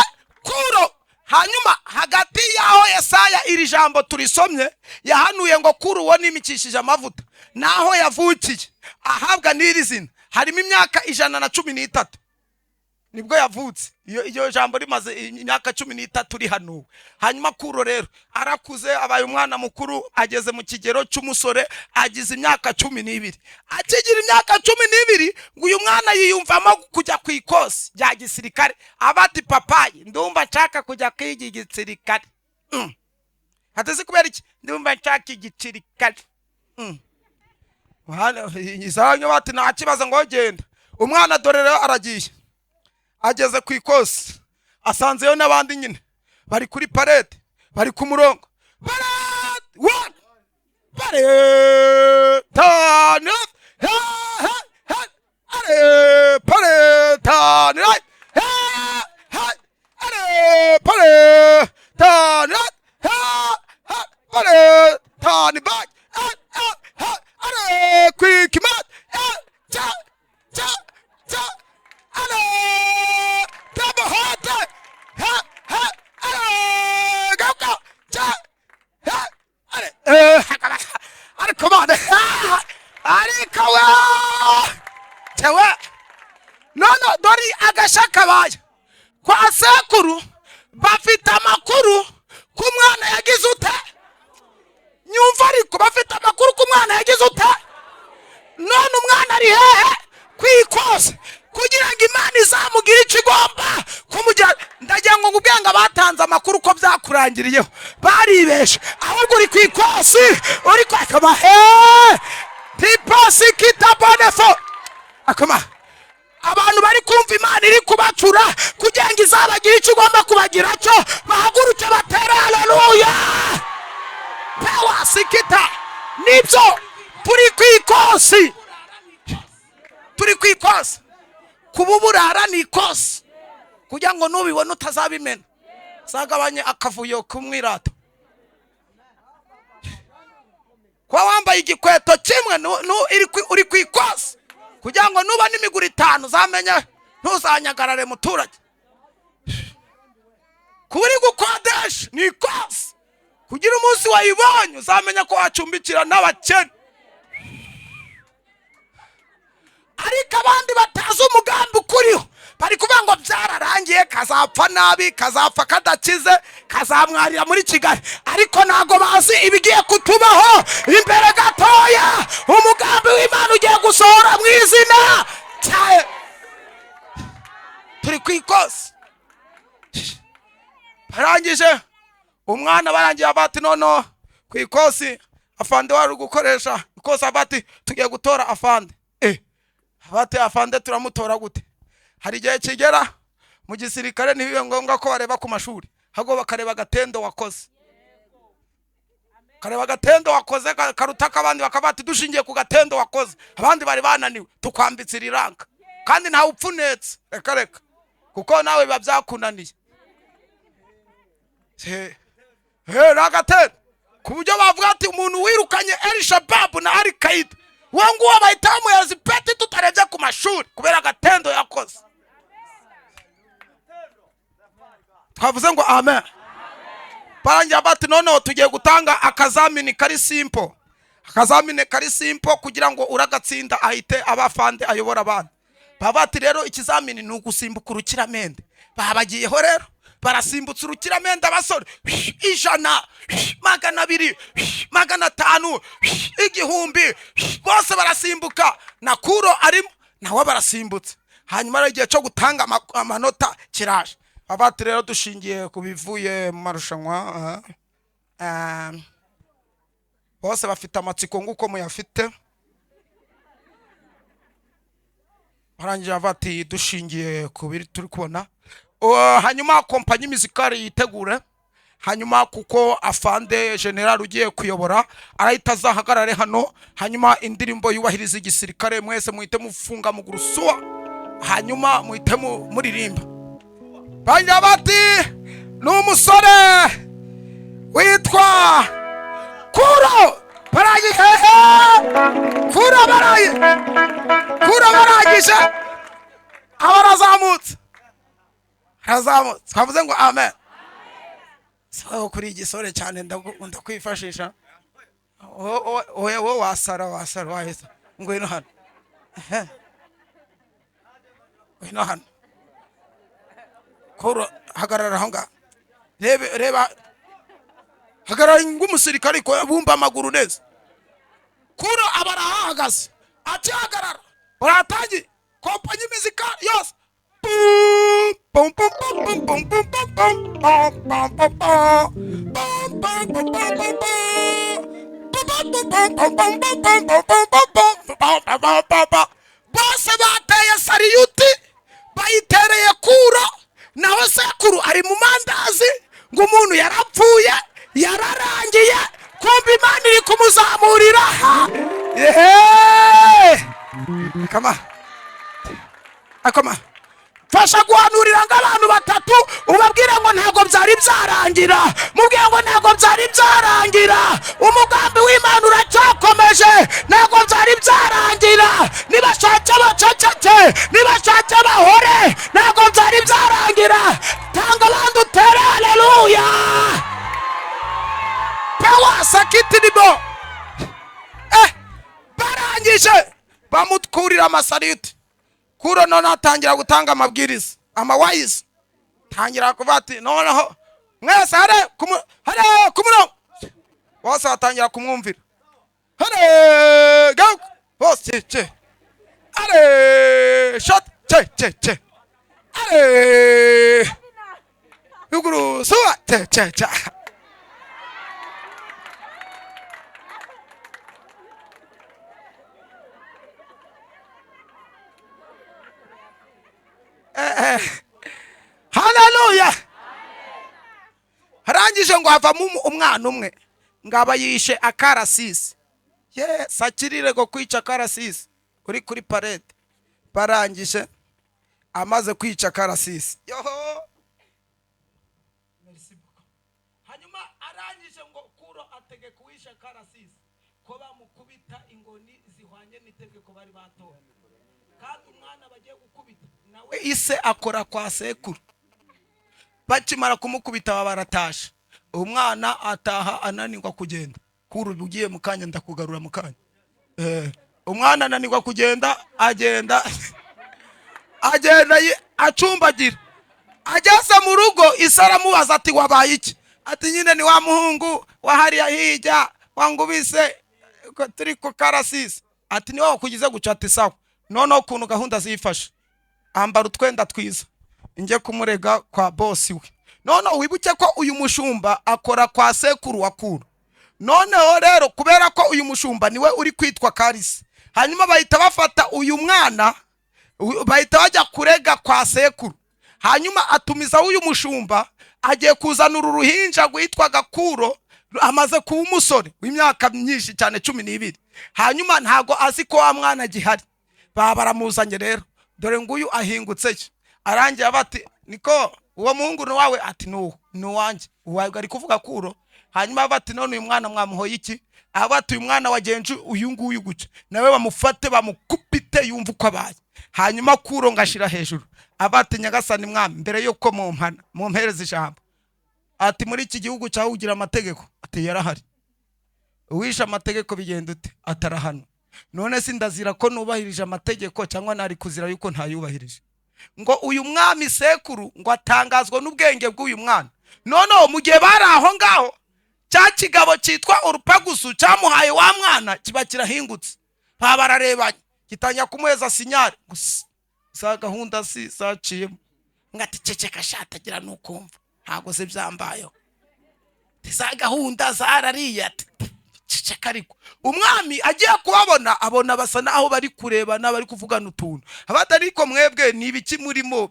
Kuro. Hanyuma hagati yaho Yesaya iri jambo turisomye yahanuye ngo Kuro uwo nimikishije amavuta naho yavukiye ahabwa n'iri zina harimo imyaka 113 nibwo yavutse. Iyo jambo rimaze imyaka 13 rihanuwe. Hanyuma Kuro rero arakuze, abaye umwana mukuru, ageze mu kigero cy'umusore, agize imyaka 12. Akigira imyaka 12 ngo uyu mwana yiyumvamo kujya ku ikosi rya gisirikare. Abati papayi ndumva nshaka kujya kwiga igisirikare. Hateze kubera iki? Ndumva nshaka igisirikare. Izanyo bati nta kibazo ngo genda. Umwana dore rero aragiye. Ageze ku ikosi asanzeyo n'abandi nyine bari kuri parade, bari ku murongo. Parade 1 parade 2 parade 2 parade 2 back quick mat cha cha cha double hot go go cha come on kawa no dori agashaka baje kwa sekuru bafite amakuru ku mwana yagize ute. Nyumva ariko bafite amakuru ku mwana yagize ute. None umwana ari hehe kwikoze kugira ngo Imana izamugire ikigomba kumujya. Ndagira ngo ngubwenga batanze amakuru ko byakurangiriyeho baribeshe, ahubwo uri kwikosi uri kwakaba tipasi kitabonefo akoma. Abantu bari kumva Imana iri kubacura kugira ngo izabagire ikigomba kubagira cyo bahaguruke batera haleluya. Power sikita nibyo turi kwikosi, turi kwikosi. Kububurara ni ikosi kugira ngo nubibona utazabimena, zagabanye akavuyo kumwirato. Kwa wambaye igikweto kimwe uri kwikosi kugira ngo nuba n'imiguru 5 zamenya ntuzanyagarare muturage. Kuri gukodesha ni ikosi kugira umunsi wayibonye uzamenya ko wacumbikira n'abakene. Ariko abandi batazi umugambi ukuriho bari kuvuga ngo byararangiye, kazapfa nabi, kazapfa kadakize, kazamwarira muri Kigali. Ariko nago bazi ibigiye kutubaho imbere gatoya. Umugambi w'Imana ugiye gusohora mu izina cyayo. Turi kwikosi. Barangije umwana barangiye abati nono kwikosi afande wari gukoresha ikosi. Abati tugiye gutora afande. Abati afande turamutora gute? Hari igihe kigera mu gisirikare ntibibe ngombwa ko bareba ku mashuri, hago bakareba gatendo wakoze. Kareba gatendo wakoze karutaka abandi bakabati dushingiye ku gatendo wakoze. Abandi bari bananiwe tukwambitse iranka kandi nta upfunetse reka kuko nawe biba byakunaniye. Ragatera ku buryo bavuga ati umuntu wirukanye El Shabab na Al Qaeda wanguwa bahita bamuhereza ipeti tutarebye ku mashuri kubera agatendo yakoze. Twavuze ngo amen. Barangira bati noneho tugiye gutanga akazamini kari simple. Akazamini kari simple kugira ngo uragatsinda ahite abafande ayobora abandi. Babati rero ikizamini ni ugusimbuka urukiramende. Babagiyeho rero barasimbutse urukiramende abasore 100, 200, 500, 1000 bose barasimbuka na kuro arimo nawe barasimbutse. Hanyuma igihe cyo gutanga amanota kiraje. Babati rero dushingiye kubivuye mu marushanwa bose bafite amatsiko nguko muyafite. Barangira bati dushingiye kubiri turi kubona. Hanyuma kompanyi muzikari yitegure. Hanyuma kuko afande general ugiye kuyobora arahita azahagarare hano. Hanyuma indirimbo yubahiriza igisirikare mwese muhite mufunga mu gurusuwa. Hanyuma muhite muririmba. Barangira bati n'umusore witwa Kuro barangije. Kuro barangije abarazamutse. Twavuze ngo amen. Sawa kuri igisore cyane ndakwifashisha. Wowe wasara waheza ngwino hano. Ngwino hano. Kuro hagarara aho nga. Reba hagarara ng'umusirikari ko bumba amaguru neza. Kuro abarahagaze ati hagarara baratangi kompanyi muzika yose. Bum bum bum bum bum bum bum bum bum bum. Bose bateye sariyuti bayitereye Kuro nawe sekuru ari mu mandazi ngo umuntu yarapfuye yararangiye kumva Imana iri kumuzamurira. Akoma fasha guhanurira ng'abantu batatu ubabwire ngo ntago byari byarangira. Mubwiye ngo ntago byari byarangira. Umugambi w'Imana uracyakomeje. Ntago byari byarangira. Nibashake baceceke, nibashake bahore. Ntago byari byarangira. Tanga abantu utere haleluya. Pewa sakiti nibo. Barangije bamutkurira amasariyuti. Kuro none atangira gutanga amabwiriza amawayizi. Tangira kubati noneho mwese hare kumuno bose atangira kumwumvira. Hare go bose che are shot che are yuguru suwa che haleluya. Harangije ngo havamo umwana umwe ngaba yishe akarasisi. Yes, akirire go kwica akarasisi uri kuri parade. Barangije amaze kwica akarasisi. Yoho. Hanyuma arangije ngo Kuro atege kuwisha akarasisi ko bamukubita ingoni zihwanye n'itegeko bari batoye. Kandi umwana bagiye gukubita nawe ise akora kwa sekuru. Bakimara kumukubita baratasha. Umwana ataha ananirwa kugenda. Kuro ugiye mukanya ndakugarura mukanya. Umwana ananirwa kugenda agenda acumbagira. Ageze mu rugo isara mubaza ati wabaye iki? Ati nyine ni wa muhungu wahariya hijya wangubise turi ku karasisi. Ati ni wowe kugize gucata sawa. None ukuntu gahunda zifashe. Ambara utwenda twiza. Nje kumurega kwa boss we. None wibuke ko uyu mushumba akora kwa sekuru wa Kuro. None rero kubera ko uyu mushumba niwe uri kwitwa Karisi. Hanyuma bahita bafata uyu mwana bahita bajya kurega kwa sekuru. Hanyuma atumiza uyu mushumba agiye kuzana uruhinja gwitwaga Kuro amaze kuba umusore w'imyaka myinshi cyane 12. Hanyuma ntago azi ko wa mwana gihari. Baramuzanye rero dore nguyu ahingutse. Arangiye bati niko uwo muhungu wawe ati nuwo. nuwanje uwawe ari kuvuga kuro. Hanyuma bati none uyu mwana mwamuhoye iki? Abati uyu mwana wagenje uyu nguyu guca nawe bamufate bamukupite yumva uko abaye. Hanyuma kuro ngashira hejuru abati nyagasani mwami mbere yuko mumpereza ijambo ati muri iki gihugu cyawe ugira amategeko ati yarahari. Uwisha amategeko bigenda ute? Atarahano. None sindazira ko nubahirije amategeko cyangwa nari kuzira yuko ntayubahirije. Ngo uyu mwami sekuru ngo atangazwa n'ubwenge bw'uyu mwana. None mu gihe bari aho ngaho cya kigabo cyitwa urupagusu cyamuhaye wa mwana kiba kirahingutse. Bararebanye gitanya kumuheza sinyari za gahunda si zaciyemo ngati ceceka shatagira nukumva ntago se byambayo za gahunda zarariye ceceka ariko umwami agiye kubabona abona basa naho bari kurebana bari kuvugana utuntu abati ariko mwebwe ni ibiki murimo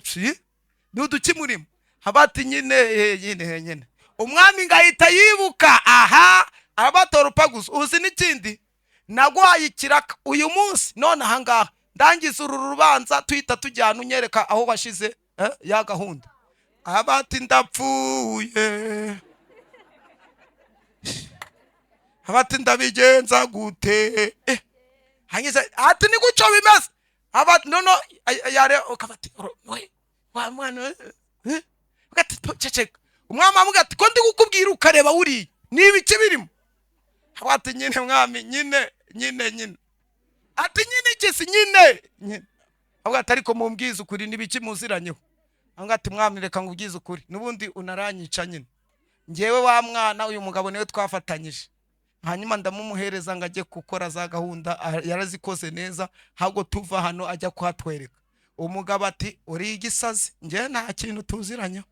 ni uduki murimo abati nyine umwami ngahita yibuka aha abatora upagusa uzi n'ikindi nagwaye ikiraka uyu munsi none ahangaha ndangiza uru rubanza tuhita tujyana unyereka aho bashize ya gahunda. Abati ndapfuye abati ndabigenza gute hangize ati ni guco bimeze abati nono yare ukabati wa mwana ugati ceceka umwami amugati ko ndi gukubwira ukareba uri nibi kibirimo abati nyine mwami nyine ati nyine ikisi nyine abati ariko mumbwiza ukuri nibiki muziranyeho angati mwami reka ngubwiza ukuri nubundi unaranyica nyine ngewe wa mwana uyu mugabo niwe twafatanyije hanyuma ndamumuhereza ngaje gukora za gahunda yarazikoze neza hago tuva hano ajya kwatwereka umugabo ati uri igisazi nge nta kintu tuziranyeho.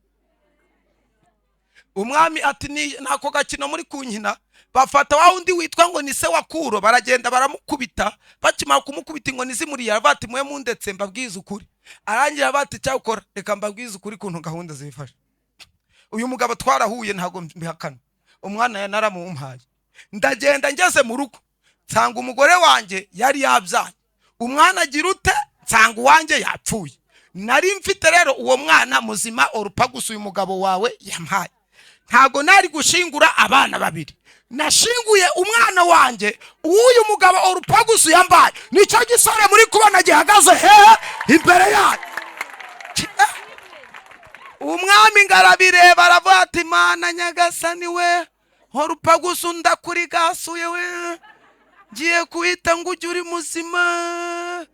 Umwami ati nako gakino muri kunkina bafata wa undi witwa ngo ni se wa kuro baragenda baramukubita bakimara kumukubita ngo nizimuriya bati mwe mundetse mbabwiza ukuri arangira bati cyakora reka mbabwiza ukuri kuntu gahunda zifasha. Uyu mugabo twarahuye ntago mbihakana umwana yanaramumpaye ndagenda ngeze mu rugo nsanga umugore wanje yari yabyaye umwana agira ute nsanga wanje yapfuye nari mfite rero uwo mwana muzima urupagusa uyu mugabo wawe yampaye ntago nari gushingura abana babiri nashinguye umwana wanje uyu mugabo urupagusa yambaye nicyo gisore muri kubona gihagaze imbere yayo. Umwami ngarabireba aravuga ati mana nyagasani we urupagusa ndakuri gasuye we ngiye kuhita ngo ujye uri muzima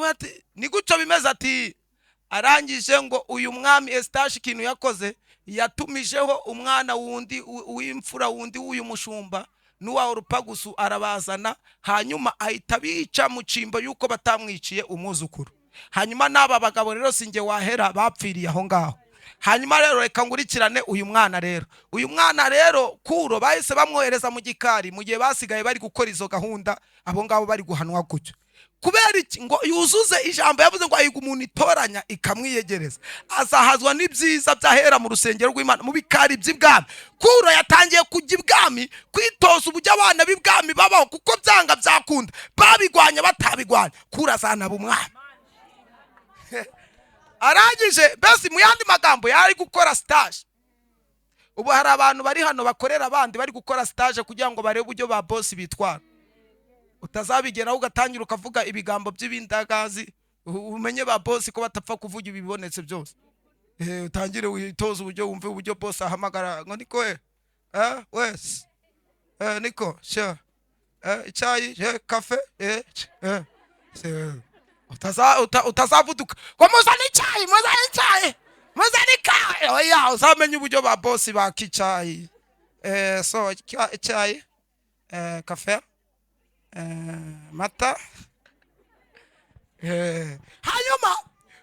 ati ni guco bimeze ati arangije ngo uyu mwami Estashi ikintu yakoze yatumijeho umwana wundi w'imfura wundi w'uyu mushumba n'uwa urupagusu arabazana hanyuma ahita bica mu cimbo yuko batamwiciye umwuzukuru. Hanyuma n'aba bagabo rero singe wahera bapfiriye aho ngaho. Hanyuma rero reka ngurikirane uyu mwana rero kuro bahise bamwohereza mu gikari mu gihe basigaye bari gukora izo gahunda abo ngabo bari guhanwa gutyo. Kubera iki ngo yuzuze ijambo yavuze ngo ayiga umuntu itoranya ikamwiyegereza azahazwa n'ibyiza byahera mu rusengero rw'Imana mu bikari by'ibwami. Kuro yatangiye kujya ibwami kwitoza uburyo abana b'ibwami babaho kuko byanga byakunda babigwanya batabigwanya kuro azanaba umwami. Arangije basi mu yandi magambo yari gukora stage. Ubu hari abantu bari hano bakorera abandi bari gukora stage kugira ngo barebe uburyo ba boss bitwara. Utazabigeraho ugatangira ukavuga ibigambo by'ibindagazi umenye ba boss ko batapfa kuvuga ibibonetse byose. Utangire witoza uburyo wumve uburyo boss ahamagara ngo niko wes niko sure icyayi cafe utazavuduka ko muzana icyayi oya uzamenye uburyo ba boss bakicayi so icyayi cafe mata hanyuma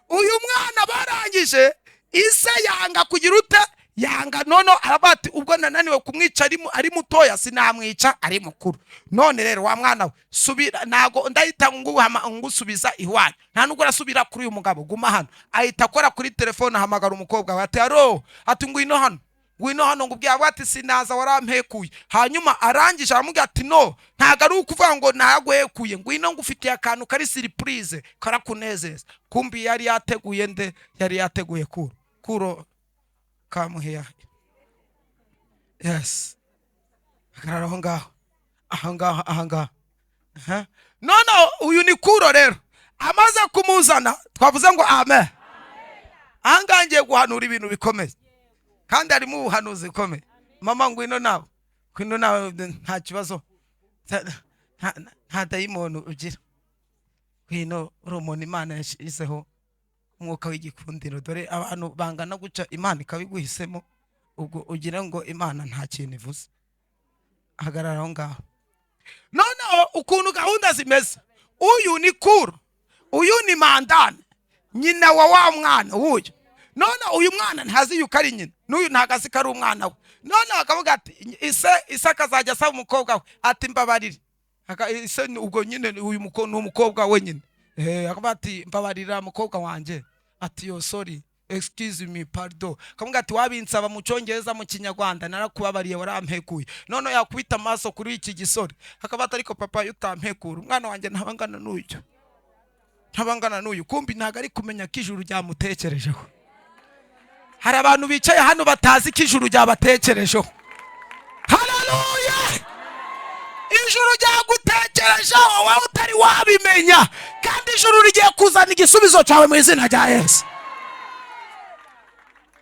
uyu mwana barangije ise yanga kugira ute yanga nono arabati ubwo nananiwe kumwica ari mutoya sinamwica ari mukuru. None rero wa mwana we subira nago ndahita ngusubiza ihwana nta nubwo rasubira kuri uyu mugabo guma hano ahita akora kuri telefone ahamagara umukobwa we ati aro ati ngwino hano ngubwiye ati sinaza warampekuye. Hanyuma arangije aramubwira ati no ntago ari ukuvuga ngo nagwekuye ngwino ngufitiye akantu kari surprise karakunezeza. Kumbi yari yateguye yari yateguye kuro come here. Yes. Hagarara aho ngaho. Aha ngaho. No, uyu ni Kuro rero. Amaze kumuzana, twavuze ngo amen. Aha ngiye guhanura ibintu bikomeye. Kandi harimo ubuhanuzi bukomeye. Mama ngwino nawe. Ngwino nawe nta kibazo. Nta dayimoni ugira. Ngwino urumona Imana yashyizeho umwuka w'igikundiro. Dore abantu bangana guca Imana ikabiguhisemo. Ubwo ugira ngo Imana nta kintu ivuze. Hagarara aho ngaho. Noneho ukuntu gahunda zimeze, uyu ni Kuro, uyu ni Mandane, nyina wa mwana wuyu. None uyu mwana ntazi yuko ari nyina, n'uyu ntagazi ko ari umwana we. None akavuga ati ise akazajya asaba umukobwa we ati mbabarire. Ise ubwo nyine uyu umukobwa we nyine. Akavuga ati mbabarira mukobwa wanjye. Ati yo sorry, excuse me, pardon. Akavuga ati wabinsaba mu Cyongereza mu Kinyarwanda narakubabariye warampekuye. None yakubita amaso kuri iki gisore. Akavuga ati ariko papa utampekura, umwana wanjye ntabangana n'uyu. Ntabangana n'uyu, kumbi ntago ari kumenya ko ijuru ryamutekerejeho. Hari abantu bicaye hano batazi ko ijuru ryabatekerejeho. Haleluya! Ijuru ryagutekerejeho wowe utari wabimenya, kandi ijuru rigiye kuzana igisubizo cyawe mu izina rya Yesu.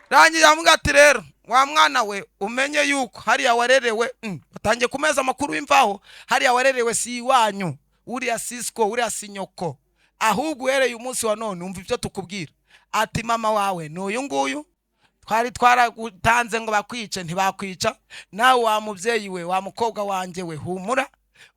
Rangi yamuga ati rero wa mwana we umenye yuko hariya warerewe, batangiye kumeza amakuru y'imvaho, hariya warerewe si iwanyu, uriya Sisko, uriya Sinyoko, ahubwo uhereye umunsi wa none umva ibyo tukubwira. Ati mama wawe n'uyu nguyu, twari twaragutanze ngo bakwice ntibakwica, nawe wa mubyeyi we wa mukobwa wanjye we humura,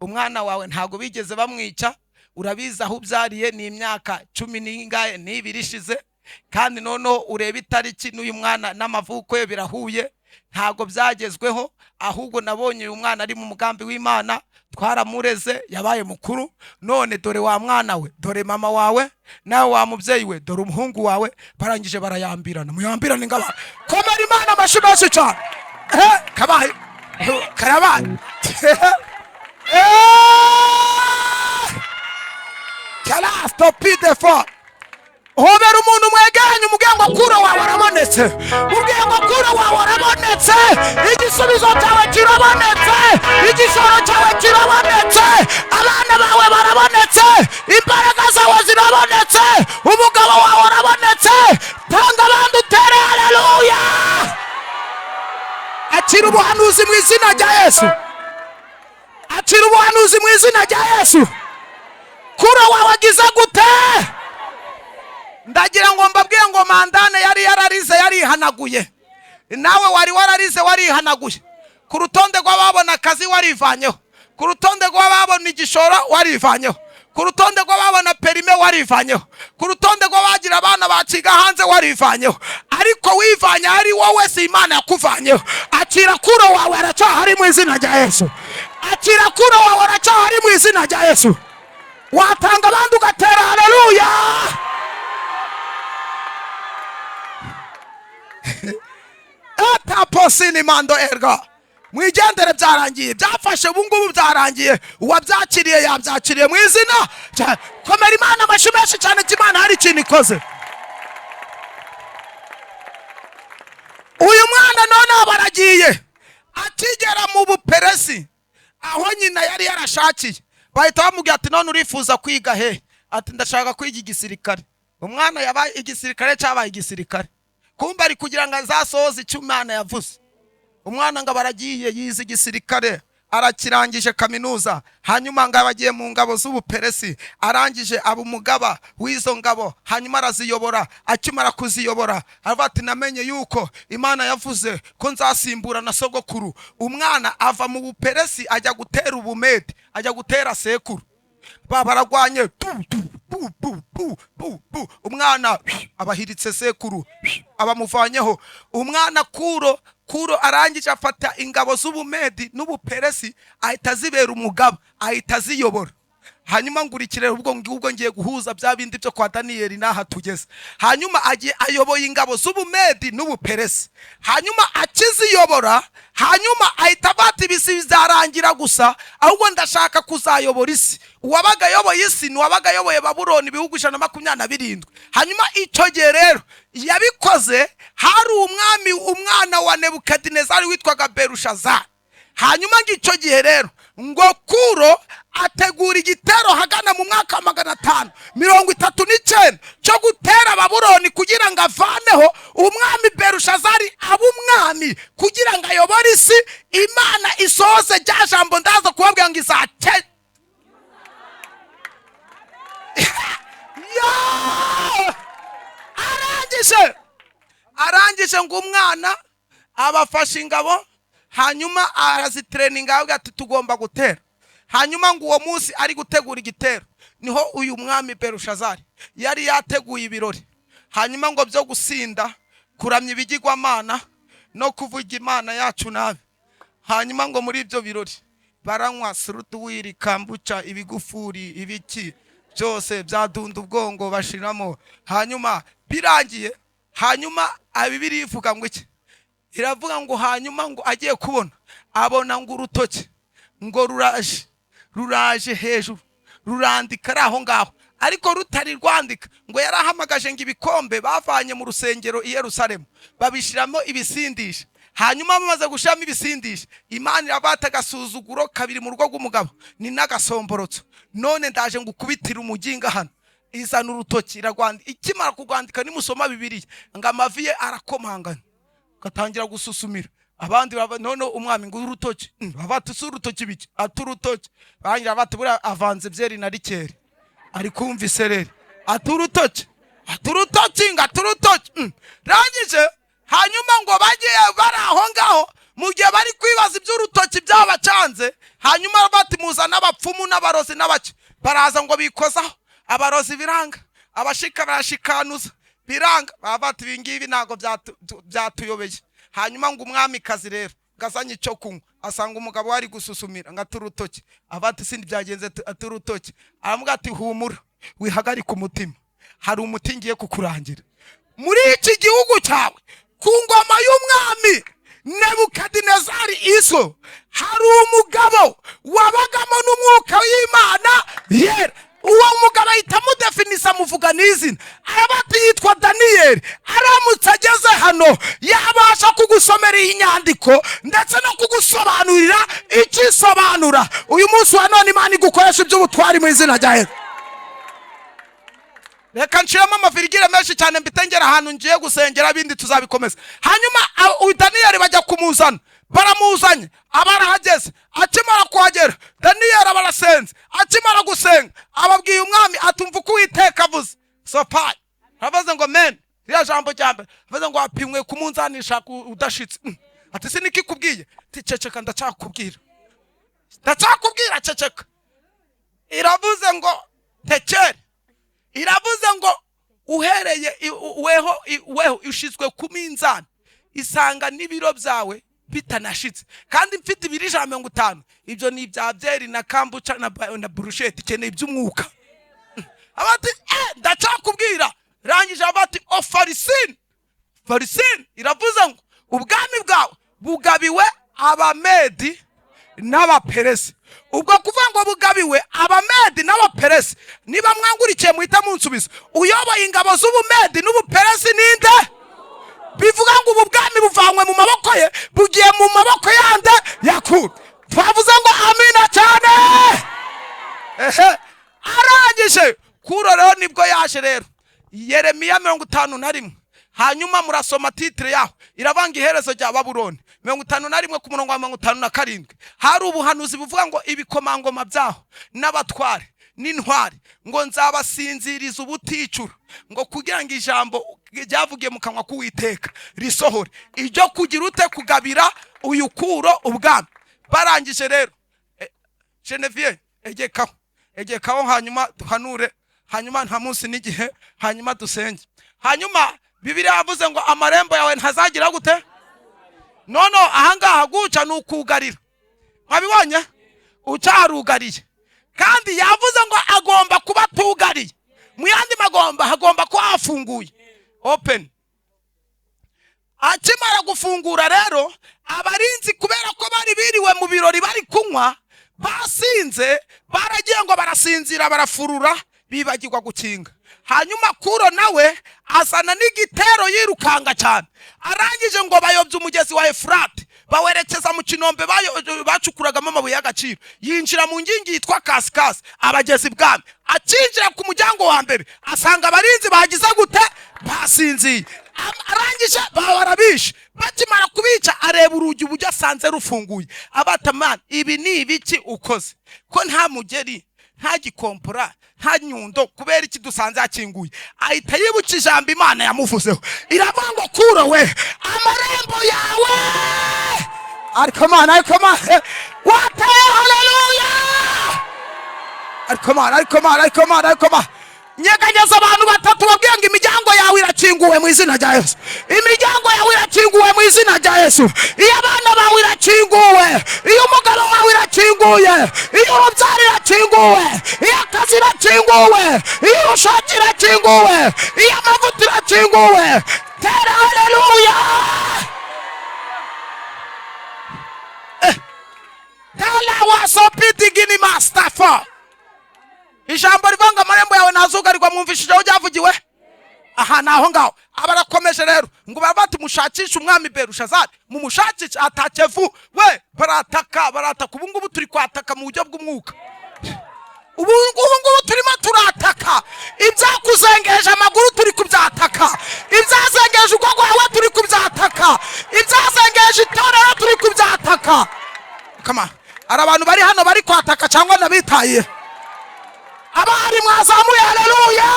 umwana wawe ntago bigeze bamwica, urabiza aho ubyariye ni imyaka 10 n'ibiri ishize, kandi noneho ureba itariki n'uyu mwana n'amavuko ye birahuye, ntago byagezweho, ahubwo nabonye uyu mwana ari mu mugambi w'Imana, twaramureze yabaye mukuru. None dore wa mwana we, dore mama wawe, nawe wa mubyeyi we, dore umuhungu wawe, barangije barayambirana. Muyambirane ngaba komera Imana amashibashi cyane. Kabaye karabaye. Kala stop it for. Hobera umuntu mwegeranye umugengo Kuro wawe warabonetse. Umugengo Kuro wawe warabonetse. Igisubizo cyawe kirabonetse. Igishoro cyawe kirabonetse. Abana bawe barabonetse. Imbaraga zawe zirabonetse. Umugabo wawe warabonetse. Tanga abantu utere haleluya. Akira ubuhanuzi mu izina rya Yesu. Akira ubuhanuzi mu izina rya Yesu. Kuro wawe agize gute? Ndagira ngo mbabwiye ngo Mandane yari yararize yarihanaguye, nawe wari wararize warihanaguye. Ku rutonde rw'ababona akazi warivanyeho, ku rutonde rw'ababona igishoro warivanyeho, ku rutonde rw'ababona perime warivanyeho, ku rutonde rw'abagira abana baciga hanze warivanyeho, ariko wivanye ari wowe si Imana yakuvanyeho. Akira Kuro wawe aracyahari mu izina rya Yesu. Akira Kuro wawe aracyahari mu izina rya Yesu. Watanga abantu ugatera haleluya. Posini mando erga mwigendere byarangiye, byafashe ubungubu byarangiye, uwabyakiriye yabyakiriye mu izina. Komera Imana amashimeshi cyane cy'Imana hari ikintu ikoze. Uyu mwana none baragiye akigera mu buperesi aho nyina yari yarashakiye, bahita bamubwira ati none urifuza kwiga he? Ati ndashaka kwiga igisirikare. Umwana yabaye igisirikare cyabaye igisirikare, kumba ari kugira ngo azasohoze icyo Imana yavuze. Umwana ngo baragiye yize igisirikare, arakirangije kaminuza, hanyuma ngo abagiye mu ngabo z'ubuperesi, arangije aba umugaba w'izo ngabo, hanyuma araziyobora. Akimara kuziyobora aravuga ati namenye yuko Imana yavuze ko nzasimbura na sogokuru. Umwana ava mu buperesi ajya gutera ubumedi, ajya gutera sekuru. Baragwanye umwana abahiritse sekuru abamuvanyeho. Umwana Kuro arangije afata ingabo z'ubumedi n'ubuperesi, ahita zibera umugaba, ahita ziyobora. Hanyuma ngurikire ubwo ngiye guhuza bya bindi byo kwa Daniyeli naha tugeze. Hanyuma agiye ayoboye ingabo z'ubumedi n'ubuperesi, hanyuma akiziyobora, hanyuma ahita bati bisi bizarangira gusa, ahubwo ndashaka kuzayobora isi. Uwabaga yoboye isi n'uwabaga yoboye Babuloni ibihugu 127. Hanyuma icyo gihe rero yabikoze, hari umwana wa Nebukadinezari witwaga Berushazari. Hanyuma ngicyo gihe rero ngo Kuro ategura igitero hagana mu mwaka wa 539 cyo gutera Babuloni kugira ngo avaneho umwami Berushazari abe umwami, kugira ngo ayobore isi. Imana isohoze rya jambo ndaza kubabwira ngo izake arangije ngo umwana abafashe ingabo, hanyuma arazitreninga avuga ati tugomba gutera. Hanyuma ngo uwo munsi ari gutegura igitero niho uyu mwami Berushazari yari yateguye ibirori. Hanyuma ngo byo gusinda, kuramya ibigirwamana no kuvuga Imana yacu nabi. Hanyuma ngo muri ibyo birori baranywa suruduwiri, kambuca, ibigufuri, ibiki byose byadunda ubwongo bashiramo. Hanyuma birangiye, hanyuma Bibiri ivuga ngo iki? Iravuga ngo hanyuma ngo agiye kubona abona ngo urutoki ngo ruraje hejuru rurandika aho ngaho, ariko rutari rwandika. Ngo yarahamagaje ngo ibikombe bavanye mu rusengero i Yerusalemu babishiramo ibisindisha. Hanyuma bamaze gushiramo ibisindisha, Imana irabata agasuzuguro kabiri mu rugo rw'umugabo ni n'agasomborotso. None ndaje ngo ukubitire umuginga hano, izana urutoki iragwandika. Ikimara kugwandika nimusoma Bibiliya ngo amavi ye arakomangana, gatangira gususumira. Abandi none umwami ngo urutoki abatusu urutoki biki aturutoki bangira bati bura avanze byeri na rikeri ari kumva isereri aturutoki ngaturutoki rangije. Hanyuma ngo bagiye baraho ngaho mu gihe bari kwibaza iby'urutoki byabacanze. Hanyuma bati muzana abapfumu n'abarozi n'abaki, baraza ngo bikozaho. Abarozi biranga, abashika barashikanuza biranga, bati bingibi nago byatuyobeye. Hanyuma ngo umwami kazi rero gazanye icyo kunywa, asanga umugabo wari gususumira ngaturutoki. Abati sindi byagenze aturutoki. Aramuga ati humura wihagarika umutima, hari umuti ngiye kukurangira muri iki gihugu cyawe. Ku ngoma y'umwami Nebukadinezari iso hari umugabo wabagamo n'umwuka w'Imana yera. Uwo mugabo ahita mudefinisa muvuga n'izina, arabati yitwa Daniyeli. Aramutse ageze hano yabasha kugusomera iyi nyandiko ndetse no kugusobanurira ikisobanura. Uyu munsi wa none Imana igukoresha iby'ubutwari mu izina rya Yesu. Reka nshiramo amavirigire menshi cyane mbitengera ahantu ngiye gusengera, bindi tuzabikomeza. Hanyuma Daniyeli bajya kumuzana, baramuzanye abarahageze. Akimara kuhagera Daniyeli abarasenze, akimara gusenga ababwiye umwami atumva uko Uwiteka avuze. Sopai aravuze ngo men rya jambo ryambe avuze ngo apimwe kumunzanisha udashitse. Ati siniki kubwiye? Ticeceka ndacakubwira ceceka. Iravuze ngo tekere, iravuze ngo uhereye weho ushizwe ku minzani isanga n'ibiro byawe bitanashitse, kandi mfite ibiri 150. Ibyo ni ibya byeri na kambuca na brushette, ikeneye iby'umwuka. Abati ndacakubwira. Rangije abati Farisini iravuze ngo ubwami bwawe bugabiwe Abamedi n'Abaperesi. Ubwo kuvuga ngo bugabiwe Abamedi n'Abaperesi, niba mwangurikiye muhita munsubiza, uyoboye ingabo z'Ubumedi n'Ubuperesi ninde? Bivuga ngo ubu bwami buvanywe mu maboko ye bugiye mu maboko yande yakuru. Twavuze ngo amina cyane. Arangije Kuro rero nibwo yaje rero Yeremiya 51. Hanyuma murasoma titre yaho iravanga iherezo rya Babuloni 51 ku murongo wa 57. Hari ubuhanuzi buvuga ngo ibikomangoma byaho n'abatware n'intwari ngo nzabasinziriza ubuticura, ngo kugira ngo ijambo ryavugiye mu kanwa k'Uwiteka risohore iryo kugira ute kugabira uyu Kuro ubwami. Barangije rero Genevieve egekaho hanyuma duhanure, hanyuma nta munsi n'igihe, hanyuma dusenge. Hanyuma Bibiliya yavuze ngo amarembo yawe ntazagira gute. Nono ahangaha guca nukugarira, mwabibonye ucarugariye, kandi yavuze ngo agomba kuba tugariye. Mu yandi magomba hagomba kuba hafunguye open. Akimara gufungura rero abarinzi kubera ko bari biriwe mu birori bari kunywa basinze, baragiye ngo barasinzira barafurura bibagirwa gukinga. hanyuma kuro nawe azana n'igitero yirukanga cyane, arangije ngo bayobye umugezi wa Efurate bawerekeza mu kinombe bacukuragamo amabuye y'agaciro, yinjira mu ngingi yitwa Kasikasi abagezi bwami. Akinjira ku muryango wa mbere asanga abarinzi bagize gute, basinziye. Arangije barabishe, bakimara kubica areba urugi uburyo asanze rufunguye. Abatamana ibi ni ibiki ukoze, ko nta mugeri nta gikompora nta nyundo, kubera iki dusanze yakinguye? Ahita yibuka ijambo Imana yamuvuzeho, iravuga ngo kuro we amarembo yawe ariko Mana wateye. Haleluya! ariko Mana nyeganyeza abantu batatu babwiye ngo imiryango yawe irakinguwe mu izina rya Yesu. Imiryango yawe irakinguwe mu izina rya Yesu. Iyo abana bawe irakinguwe, iyo umugabo wawe irakinguye, iyo urubyaro irakinguwe, iyo akazi irakinguwe, iyo ubushake irakinguwe, iyo amavuta irakinguwe. Tera haleluya! Tala wasopiti gini mastafa. Ijambo rivanga amarembo yawe nazugarirwa, mwumvishije aho ryavugiwe? Aha naho ngaho abarakomeje rero ngo babati mushakisha umwami Berushazari, mumushakisha atakevu we barataka. Ubu ngubu turi kwataka mu buryo bw'umwuka. Ubu ngubu turimo turataka, ibyakuzengeje amaguru turi kubyataka, ibyazengeje ubwonko bwawe turi kubyataka, ibyazengeje itorero turi kubyataka. Kama ari abantu bari hano bari kwataka cyangwa nabitaye? Abari mwazamuye haleluya!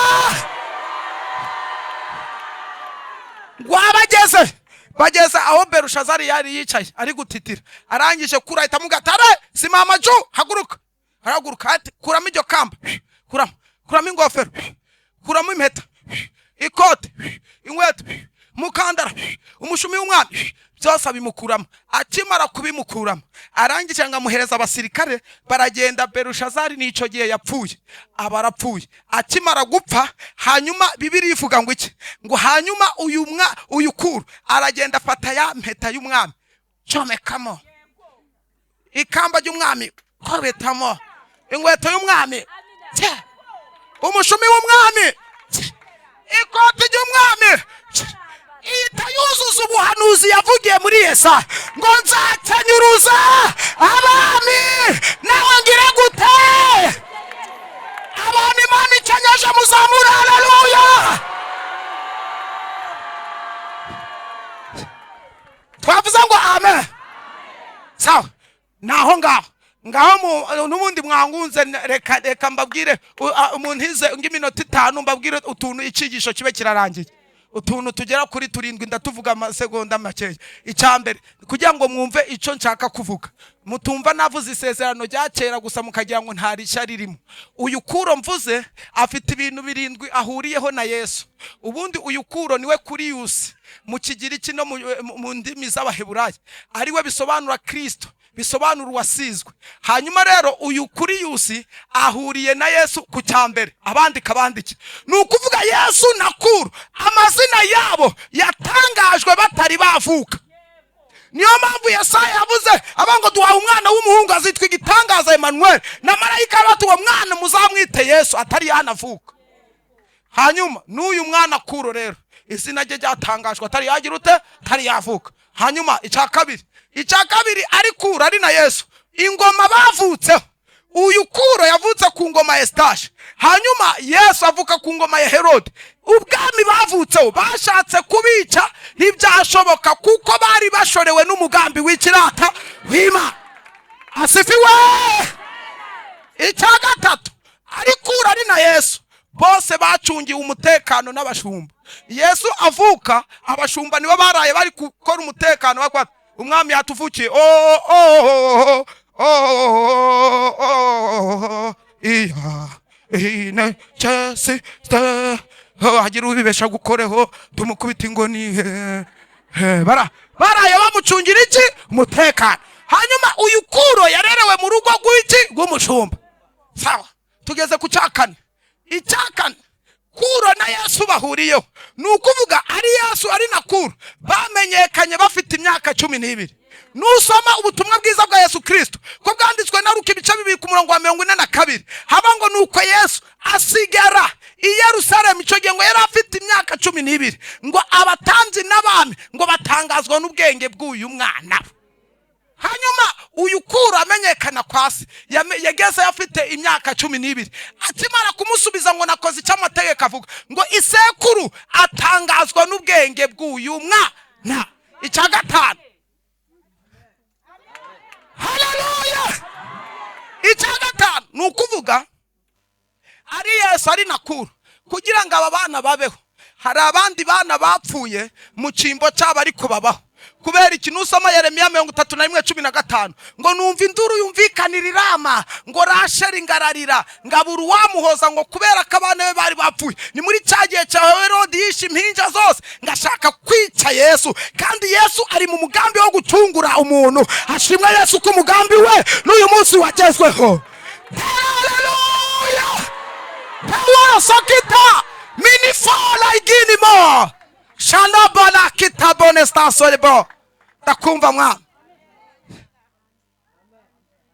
Bageze aho Berushazari yari yicaye ari gutitira, arangije kura ahita mugatare simama jo haguruka. Araguruka ati kuramo iryo kamba, kuramo ingofero, kuramo impeta, ikote, inkweto, mukandara, umushumi w'umwami, byose abimukuramo. Akimara kubimukuramo arangije ngo amuhereza abasirikare baragenda. Berushazari nico gihe yapfuye, abarapfuye. Akimara gupfa hanyuma Bibiliya ivuga ngo iki, ngo hanyuma uyu kuro aragenda afata ya mpeta y'umwami comekamo, ikamba ry'umwami kobetamo, inkweto y'umwami, umushumi w'umwami, ikoti ry'umwami. Ita yuzuza ubuhanuzi yavugiye muri Yesaya ngo nzakenyuruza abami nawe ngire gute. Abantu Imana ikenyeje muzamura haleluya! Twavuze ngo amen. Sawa naho ngaho n'ubundi mwangunze, reka mbabwire umuntu hize ng'iminota 5 mbabwire utuntu icigisho kibe kirarangiye. Utuntu tugera kuri 7 ndatuvuga amasegonda makeya. Icyambere kugira ngo mwumve ico nshaka kuvuga, mutumva navuze isezerano rya kera gusa mukagira ngo nta rishya ririmo. Uyu kuro mvuze afite ibintu 7 ahuriyeho na Yesu. Ubundi uyu kuro niwe kuri Yusi mu Kigiriki no mu ndimi z'Abaheburayo, ari we bisobanura Kristo, bisobanura uwasizwe. Hanyuma rero uyu kuri Yusi ahuriye na Yesu ku cyambere, abandi kabandiki. Nukuvuga Yesu na kuro amazina yabo yatangajwe batari bavuka. Niyo mpamvu Yesaya yavuze abango duhaye umwana w'umuhungu azitwa igitangaza Emmanuel, na marayika bati uwo mwana muzamwite Yesu atari yanavuka. Hanyuma n'uyu mwana kuro rero izina rye ryatangajwe atari yagira ute, atari yavuka. Hanyuma icya kabiri ari kuro ari na Yesu, ingoma bavutseho. Uyu kuro yavutse ku ngoma ya Esitashi, hanyuma Yesu avuka ku ngoma ya Herode. Ubwami bavutseho bashatse kubica, ntibyashoboka kuko bari bashorewe n'umugambi w'ikirata w'Imana. Asifiwe! Icya gatatu ari kuro ari na Yesu, bose bacungiwe umutekano n'abashumba. Yesu avuka, abashumba nibo baraye bari gukora umutekano bakwa umwami yatuvukiye. Hagira ubibesha gukoreho tumukubita ingoni. Baraye bamucungira iki? Umutekano. Hanyuma uyu kuro yarerewe mu rugo rw'iki? Rw'umushumba. Sawa, tugeze ku cyakane. Icyakane kuro na Yesu bahuriyeho. Nukuvuga ari Yesu ari na kuro bamenyekanye bafite imyaka 12. Nusoma ubutumwa bwiza bwa Yesu Kristo ko bwanditswe na Luka ibice 2 ku murongo wa 42, haba ngo nuko Yesu asigara i Yerusalemu icyo gihe ngo yari afite imyaka 12 ngo abatanzi n'abami ngo batangazwa n'ubwenge bw'uyu mwana. Hanyuma uyu Kura amenyekana kwasi yageze afite imyaka 12 akimara kumusubiza ngo nakoze icyo amategeko avuga ngo isekuru atangazwa n'ubwenge bw'uyu mwana. Icya gatanu, haleluya, icya gatanu ni ukuvuga ari Yesu ari na Kura kugira ngo aba bana babeho. Hari abandi bana bapfuye mu cyimbo cyabo ariko babaho kubera ikintu usoma Yeremiya 31:15 ngo numva induru yumvikanira irama ngo Rasheli ngararira ngabura uwamuhoza ngo kubera ko abana be bari bapfuye. Ni muri cyagiye cya Herode yishe impinja zose ngashaka kwica Yesu, kandi Yesu ari mu mugambi wo gucungura umuntu. Hashimwe Yesu ko umugambi we n'uyu munsi wagezweho. Haleluya, power sokita minifola iginimo shana bana kitabone stasolebo. Ndakumva mwana,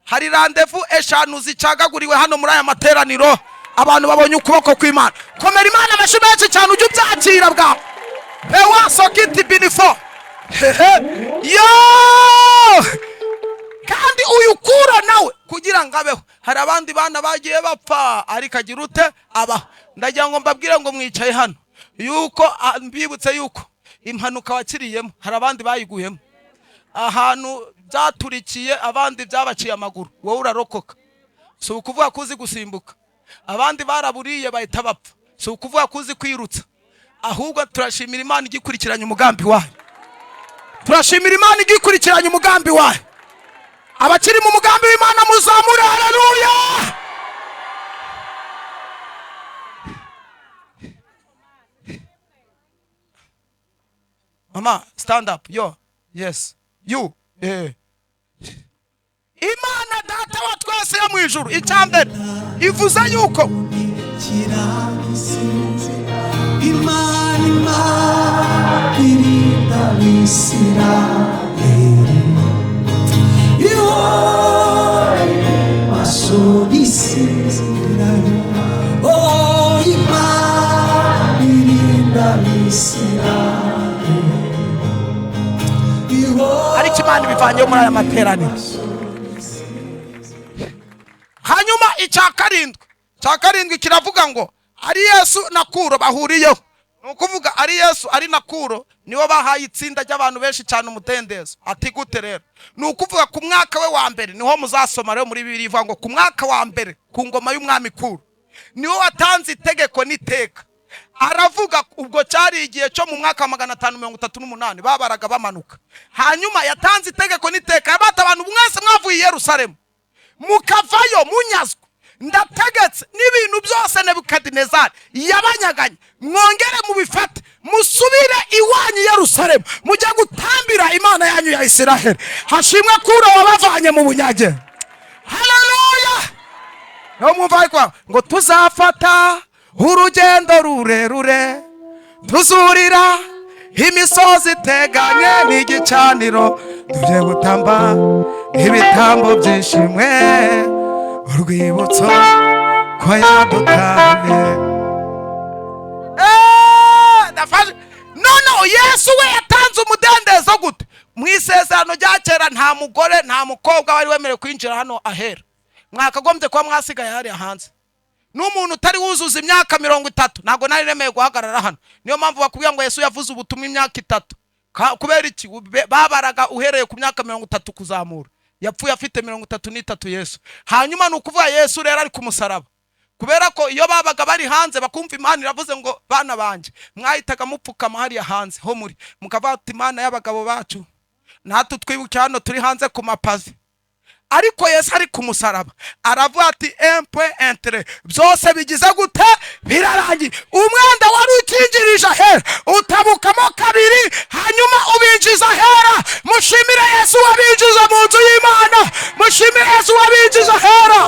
hari randevu eshanu zicagaguriwe hano muri aya materaniro. Abantu babonye ukuboko kw'Imana. Komera Imana amashyi menshi cyane ujye ubyakira bwa pewa sokiti binifo. Yo, kandi uyu Kura nawe kugira ngo abeho hari abandi bana bagiye bapfa ariko agira ute abaho. Ndagira ngo mbabwire ngo mwicaye hano yuko mbibutse yuko impanuka wakiriyemo hari abandi bayiguyemo, ahantu byaturikiye abandi byabaciye amaguru, wowe urarokoka. Si ukuvuga kuzi gusimbuka. Abandi baraburiye bahita bapfa, si ukuvuga kuzi kwirutsa. Ahubwo turashimira Imana igikurikiranye umugambi wayo. Turashimira Imana igikurikiranye umugambi wayo. Abakiri mu mugambi w'Imana muzamure haleluya. Mama, stand up. Yo, yes. You. Imana data wa twese yo mu ijuru icyambere ivuze yuko
Imana irinda Isirayeli ihore maso isezerano. Oh, Imana irinda Isirayeli ihore.
ari kimana bivanye muri aya materaniro. Hanyuma icya karindwi kiravuga ngo ari Yesu na Kura bahuriyeho. Nukuvuga ari Yesu ari na Kura niwo bahaye itsinda ry'abantu benshi cyane umudendezo. Ati gute rero? Nukuvuga ku mwaka we wa mbere niho muzasoma rero muri Bibiliya ivuga ngo ku mwaka wa mbere ku ngoma y'umwami Kura niwo watanze itegeko n'iteka. Aravuga ubwo cyari igihe cyo mu mwaka wa 538 babaraga bamanuka. Hanyuma yatanze itegeko n'iteka yabata abantu mwese mwavuye i Yerusalemu mukavayo munyazwe. Ndategetse n'ibintu byose Nebukadinezari yabanyaganye mwongere mubifate musubire iwanyu i Yerusalemu mujye gutambira Imana yanyu ya Isiraheli. Hashimwe Kura wabavanye mu bunyage. Haleluya. No mwumva kwa ngo tuzafata urugendo rurerure tuzurira imisozi iteganye n'igicaniro tujye gutamba ibitambo byishimwe urwibutso ko yadutanye. No, Yesu we yatanze umudendezo gute? Mu isezerano rya kera nta mugore nta mukobwa wari wemerewe kwinjira hano ahera. Mwakagombye kuba mwasigaye hari hanze. N'umuntu utari wuzuza imyaka 30 ntago nari nemeye guhagarara hano. Niyo mpamvu bakubwira ngo Yesu yavuze ubutumwa imyaka 3. Kubera iki? Babaraga uhereye ku myaka 30 kuzamura. Yapfuye afite 33 Yesu. Hanyuma nukuvuga Yesu rero ari ku musaraba. Kubera ko iyo babaga bari hanze bakumva Imana iravuze ngo bana banje mwahitaga mupfukama hari hanze ho muri mukavuga ati Imana y'abagabo bacu natwe twibuke hano turi hanze ku mapazi. Ariko Yesu ari ku musaraba aravuga ati entre byose bigize gute birarangiye. Umwenda wari ukingirije ahera utabukamo kabiri hanyuma ubinjiza ahera. Mushimire Yesu wabinjiza mu nzu y'Imana. Mushimire Yesu wabinjiza ahera.